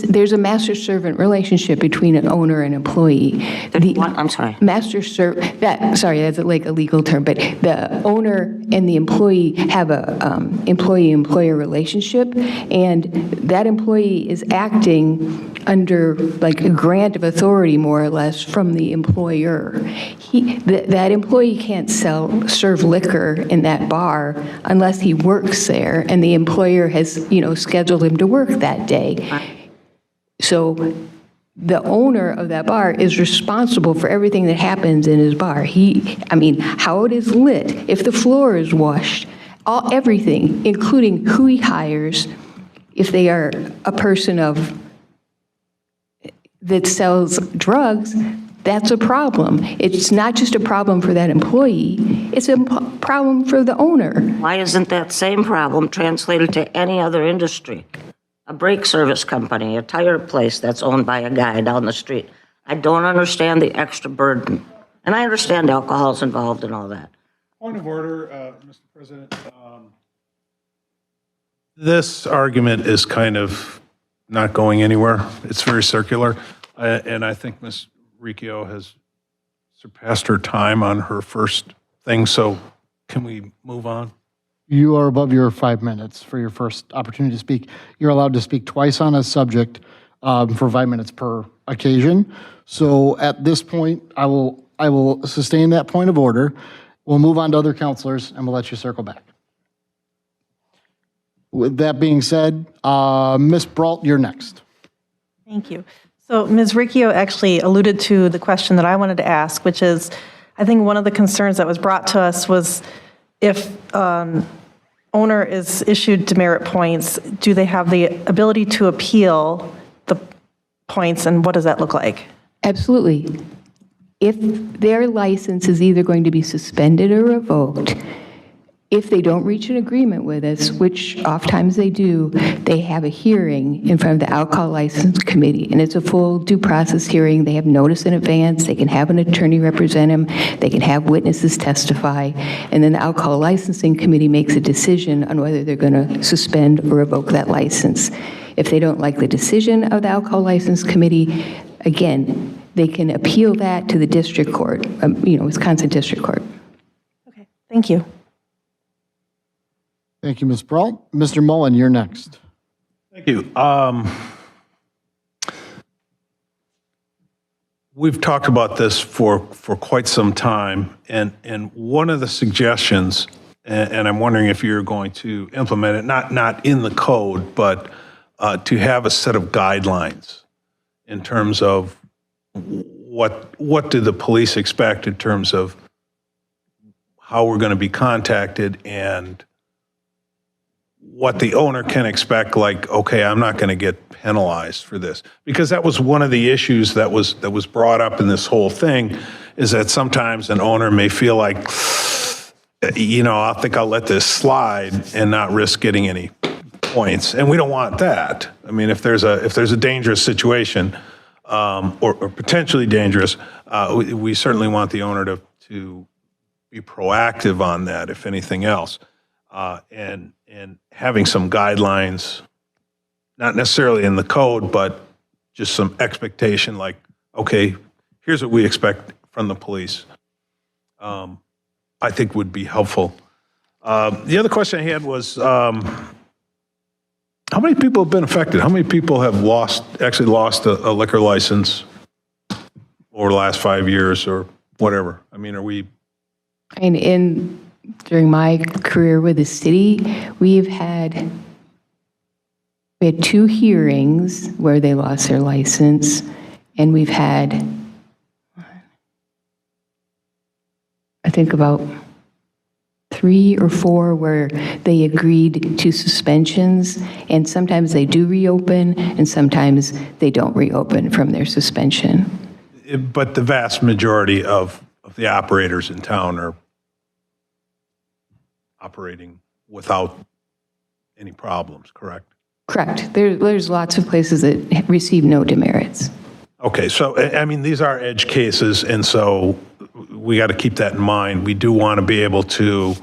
there's a master-servant relationship between an owner and employee. I'm sorry. That's like a legal term, but the owner and the employee have a employee-employer relationship, and that employee is acting under like a grant of authority, more or less, from the employer. That employee can't serve liquor in that bar unless he works there, and the employer has, scheduled him to work that day. So the owner of that bar is responsible for everything that happens in his bar. How it is lit, if the floor is washed, everything, including who he hires, if they are a person that sells drugs, that's a problem. It's not just a problem for that employee, it's a problem for the owner. Why isn't that same problem translated to any other industry? A brake service company, a tire place that's owned by a guy down the street. I don't understand the extra burden. And I understand alcohol's involved and all that. Point of order, Mr. President. This argument is kind of not going anywhere. It's very circular. And I think Ms. Riccio has surpassed her time on her first thing. So can we move on? You are above your 5 minutes for your first opportunity to speak. You're allowed to speak twice on a subject for 5 minutes per occasion. So at this point, I will sustain that point of order. We'll move on to other counselors, and we'll let you circle back. With that being said, Ms. Brault, you're next. Thank you. So Ms. Riccio actually alluded to the question that I wanted to ask, which is, I think one of the concerns that was brought to us was if owner is issued demerit points, do they have the ability to appeal the points, and what does that look like? Absolutely. If their license is either going to be suspended or revoked, if they don't reach an agreement with us, which oftentimes they do, they have a hearing in front of the Alcohol License Committee, and it's a full due process hearing. They have notice in advance. They can have an attorney represent them. They can have witnesses testify, and then the Alcohol Licensing Committee makes a decision on whether they're going to suspend or revoke that license. If they don't like the decision of the Alcohol License Committee, again, they can appeal that to the district court, Wisconsin District Court. Okay, thank you. Thank you, Ms. Brault. Mr. Mullen, you're next. Thank you. We've talked about this for quite some time, and one of the suggestions, and I'm wondering if you're going to implement it, not in the code, but to have a set of guidelines in terms of what do the police expect in terms of how we're going to be contacted and what the owner can expect, like, okay, I'm not going to get penalized for this. Because that was one of the issues that was brought up in this whole thing, is that sometimes an owner may feel like, I think I'll let this slide and not risk getting any points. And we don't want that. I mean, if there's a dangerous situation, or potentially dangerous, we certainly want the owner to be proactive on that, if anything else. And having some guidelines, not necessarily in the code, but just some expectation, like, okay, here's what we expect from the police, I think would be helpful. The other question I had was, how many people have been affected? How many people have actually lost a liquor license over the last 5 years or whatever? I mean, are we? During my career with the city, we had 2 hearings where they lost their license, and we've had, I think, about 3 or 4 where they agreed to suspensions, and sometimes they do reopen, and sometimes they don't reopen from their suspension. But the vast majority of the operators in town are operating without any problems, correct? Correct. There's lots of places that receive no demerits. Okay, so, I mean, these are edge cases, and so we got to keep that in mind. We do want to be able to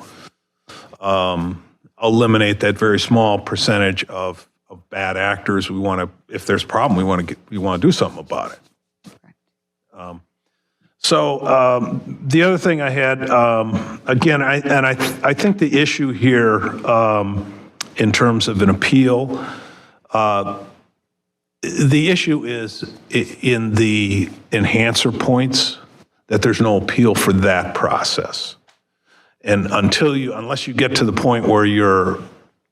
eliminate that very small percentage of bad actors. We want to, if there's a problem, we want to do something about it. So the other thing I had, again, I think the issue here in terms of an appeal, the issue is in the enhancer points that there's no appeal for that process. And unless you get to the point where you're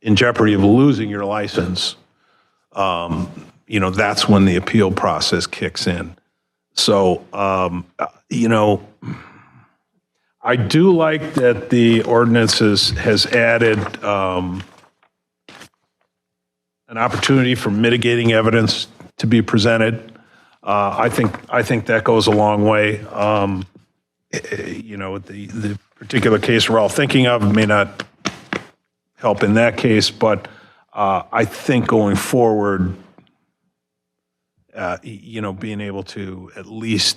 in jeopardy of losing your license, that's when the appeal process kicks in. So, I do like that the ordinance has added an opportunity for mitigating evidence to be presented. I think that goes a long way. The particular case we're all thinking of may not help in that case, but I think going forward, being able to at least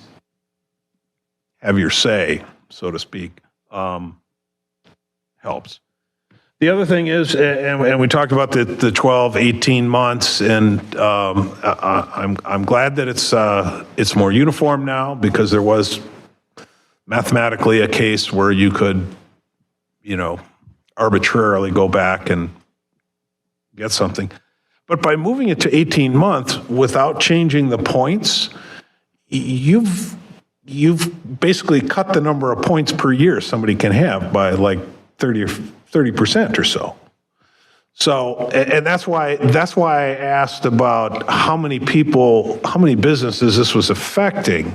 have your say, so to speak, helps. The other thing is, and we talked about the 12, 18 months, and I'm glad that it's more uniform now, because there was mathematically a case where you could, arbitrarily go back and get something. But by moving it to 18 months without changing the points, you've basically cut the number of points per year somebody can have by like 30% or so. So, and that's why I asked about how many businesses this was affecting.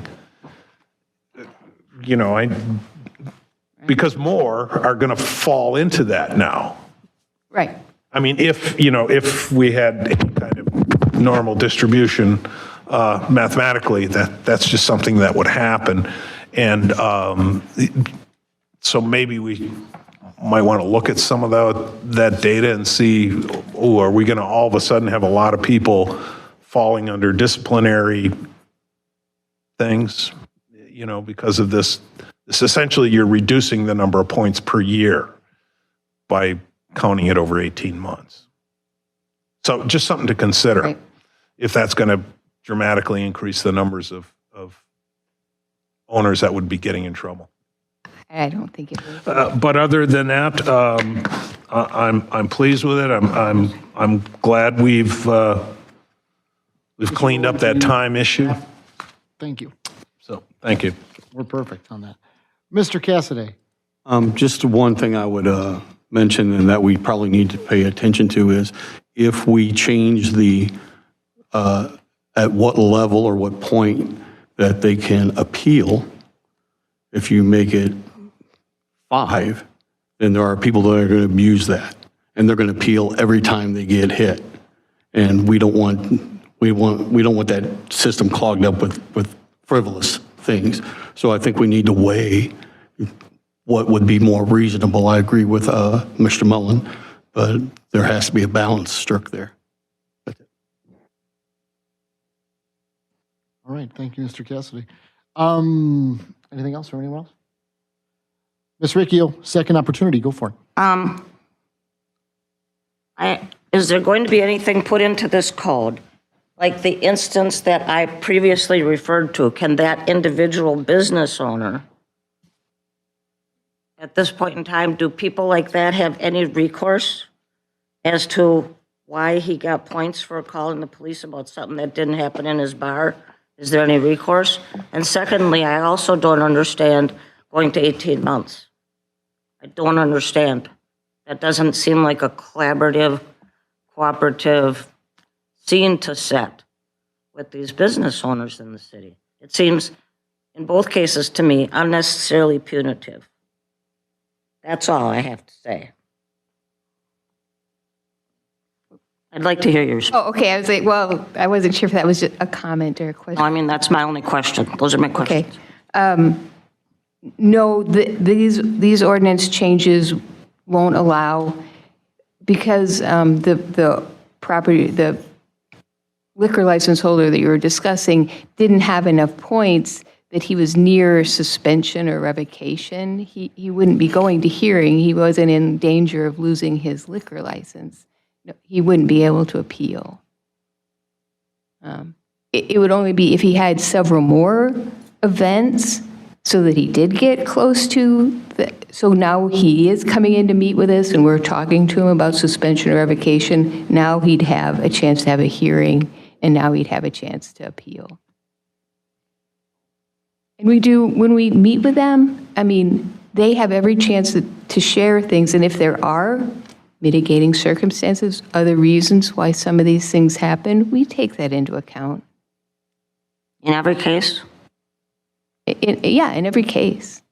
Because more are going to fall into that now. Right. I mean, if we had any kind of normal distribution mathematically, that's just something that would happen. And so maybe we might want to look at some of that data and see, are we going to all of a sudden have a lot of people falling under disciplinary things, because of this. Essentially, you're reducing the number of points per year by counting it over 18 months. So just something to consider, right, if that's going to dramatically increase the numbers of owners that would be getting in trouble. I don't think it will. But other than that, I'm pleased with it. I'm glad we've cleaned up that time issue. Thank you. So thank you. We're perfect on that. Mr. Cassidy. Just one thing I would mention, and that we probably need to pay attention to, is if we change the at what level or what point that they can appeal. If you make it 5, then there are people that are going to abuse that, and they're going to appeal every time they get hit. And we don't want that system clogged up with frivolous things. So I think we need to weigh what would be more reasonable. I agree with Mr. Mullen, but there has to be a balance struck there. All right, thank you, Mr. Cassidy. Anything else or anyone else? Ms. Riccio, second opportunity, go for it. Is there going to be anything put into this code? Like the instance that I previously referred to, can that individual business owner, at this point in time, do people like that have any recourse as to why he got points for calling the police about something that didn't happen in his bar? Is there any recourse? And secondly, I also don't understand going to 18 months. I don't understand. That doesn't seem like a collaborative, cooperative scene to set with these business owners in the city. It seems, in both cases to me, unnecessarily punitive. That's all I have to say. I'd like to hear your response. Oh, okay, I was like, well, I wasn't sure if that was just a comment or a question. No, I mean, that's my only question. Those are my questions. No, these ordinance changes won't allow, because the liquor license holder that you were discussing didn't have enough points that he was near suspension or revocation. He wouldn't be going to hearing. He wasn't in danger of losing his liquor license. No, he wouldn't be able to appeal. It would only be if he had several more events so that he did get close to so now he is coming in to meet with us and we're talking to him about suspension or revocation. Now he'd have a chance to have a hearing, and now he'd have a chance to appeal. And we do, when we meet with them, I mean, they have every chance to share things, and if there are mitigating circumstances, other reasons why some of these things happen, we take that into account. In every case? Yeah, in every case.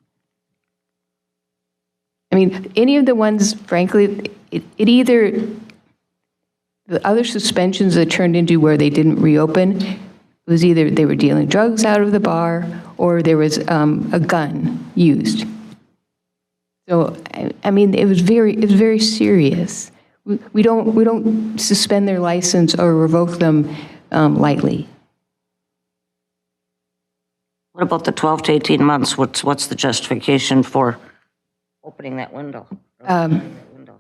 I mean, any of the ones, frankly, it either, the other suspensions that turned into where they didn't reopen, it was either they were dealing drugs out of the bar or there was a gun used. So, I mean, it was very serious. We don't suspend their license or revoke them lightly. What about the 12 to 18 months? What's the justification for opening that window?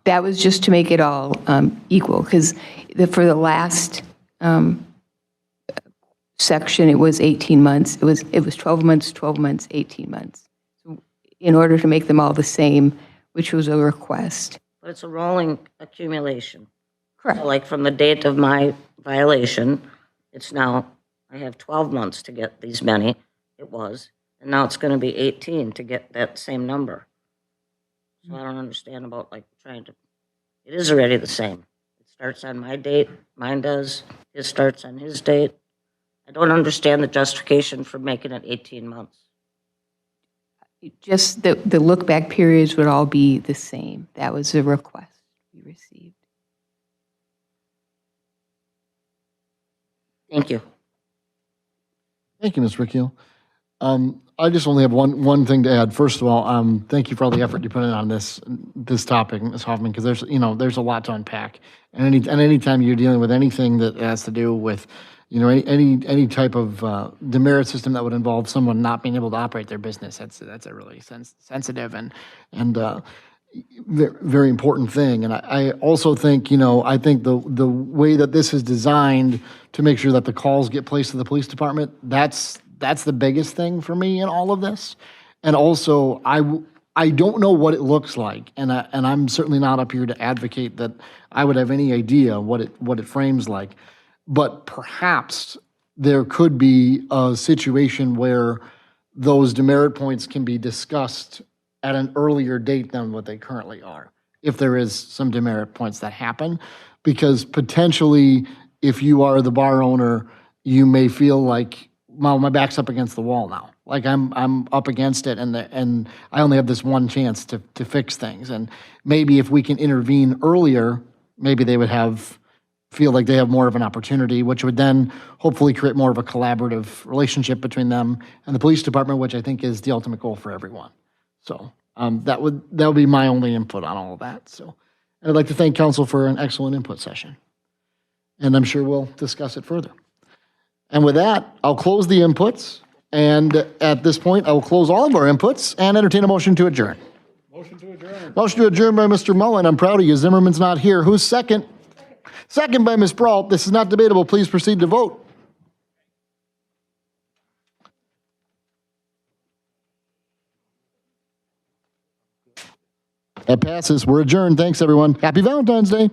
That was just to make it all equal, because for the last section, it was 18 months. It was 12 months, 12 months, 18 months. So in order to make them all the same, which was a request. But it's a rolling accumulation. Correct. So like from the date of my violation, it's now, I have 12 months to get these many, it was, and now it's going to be 18 to get that same number. So I don't understand about like trying to, it is already the same. It starts on my date, mine does, his starts on his date. I don't understand the justification for making it 18 months. Just the look-back periods would all be the same. That was the request we received. Thank you. Thank you, Ms. Riccio. I just only have one thing to add. First of all, thank you for all the effort you put in on this topic, Ms. Hoffman, because there's a lot to unpack. And anytime you're dealing with anything that has to do with any type of demerit system that would involve someone not being able to operate their business, that's a really sensitive and very important thing. And I also think, I think the way that this is designed to make sure that the calls get placed to the police department, that's the biggest thing for me in all of this. And also, I don't know what it looks like, and I'm certainly not up here to advocate that I would have any idea what it frames like. But perhaps there could be a situation where those demerit points can be discussed at an earlier date than what they currently are, if there is some demerit points that happen. Because potentially, if you are the bar owner, you may feel like, well, my back's up against the wall now. Like I'm up against it, and I only have this one chance to fix things. And maybe if we can intervene earlier, maybe they would feel like they have more of an opportunity, which would then hopefully create more of a collaborative relationship between them and the police department, which I think is the ultimate goal for everyone. So that would be my only input on all of that. So I'd like to thank council for an excellent input session, and I'm sure we'll discuss it further. And with that, I'll close the inputs, and at this point, I will close all of our inputs and entertain a motion to adjourn. Motion to adjourn by Mr. Mullen. I'm proud of you. Zimmerman's not here. Who's second? Second by Ms. Brault. This is not debatable. Please proceed to vote. That passes. We're adjourned. Thanks, everyone. Happy Valentine's Day.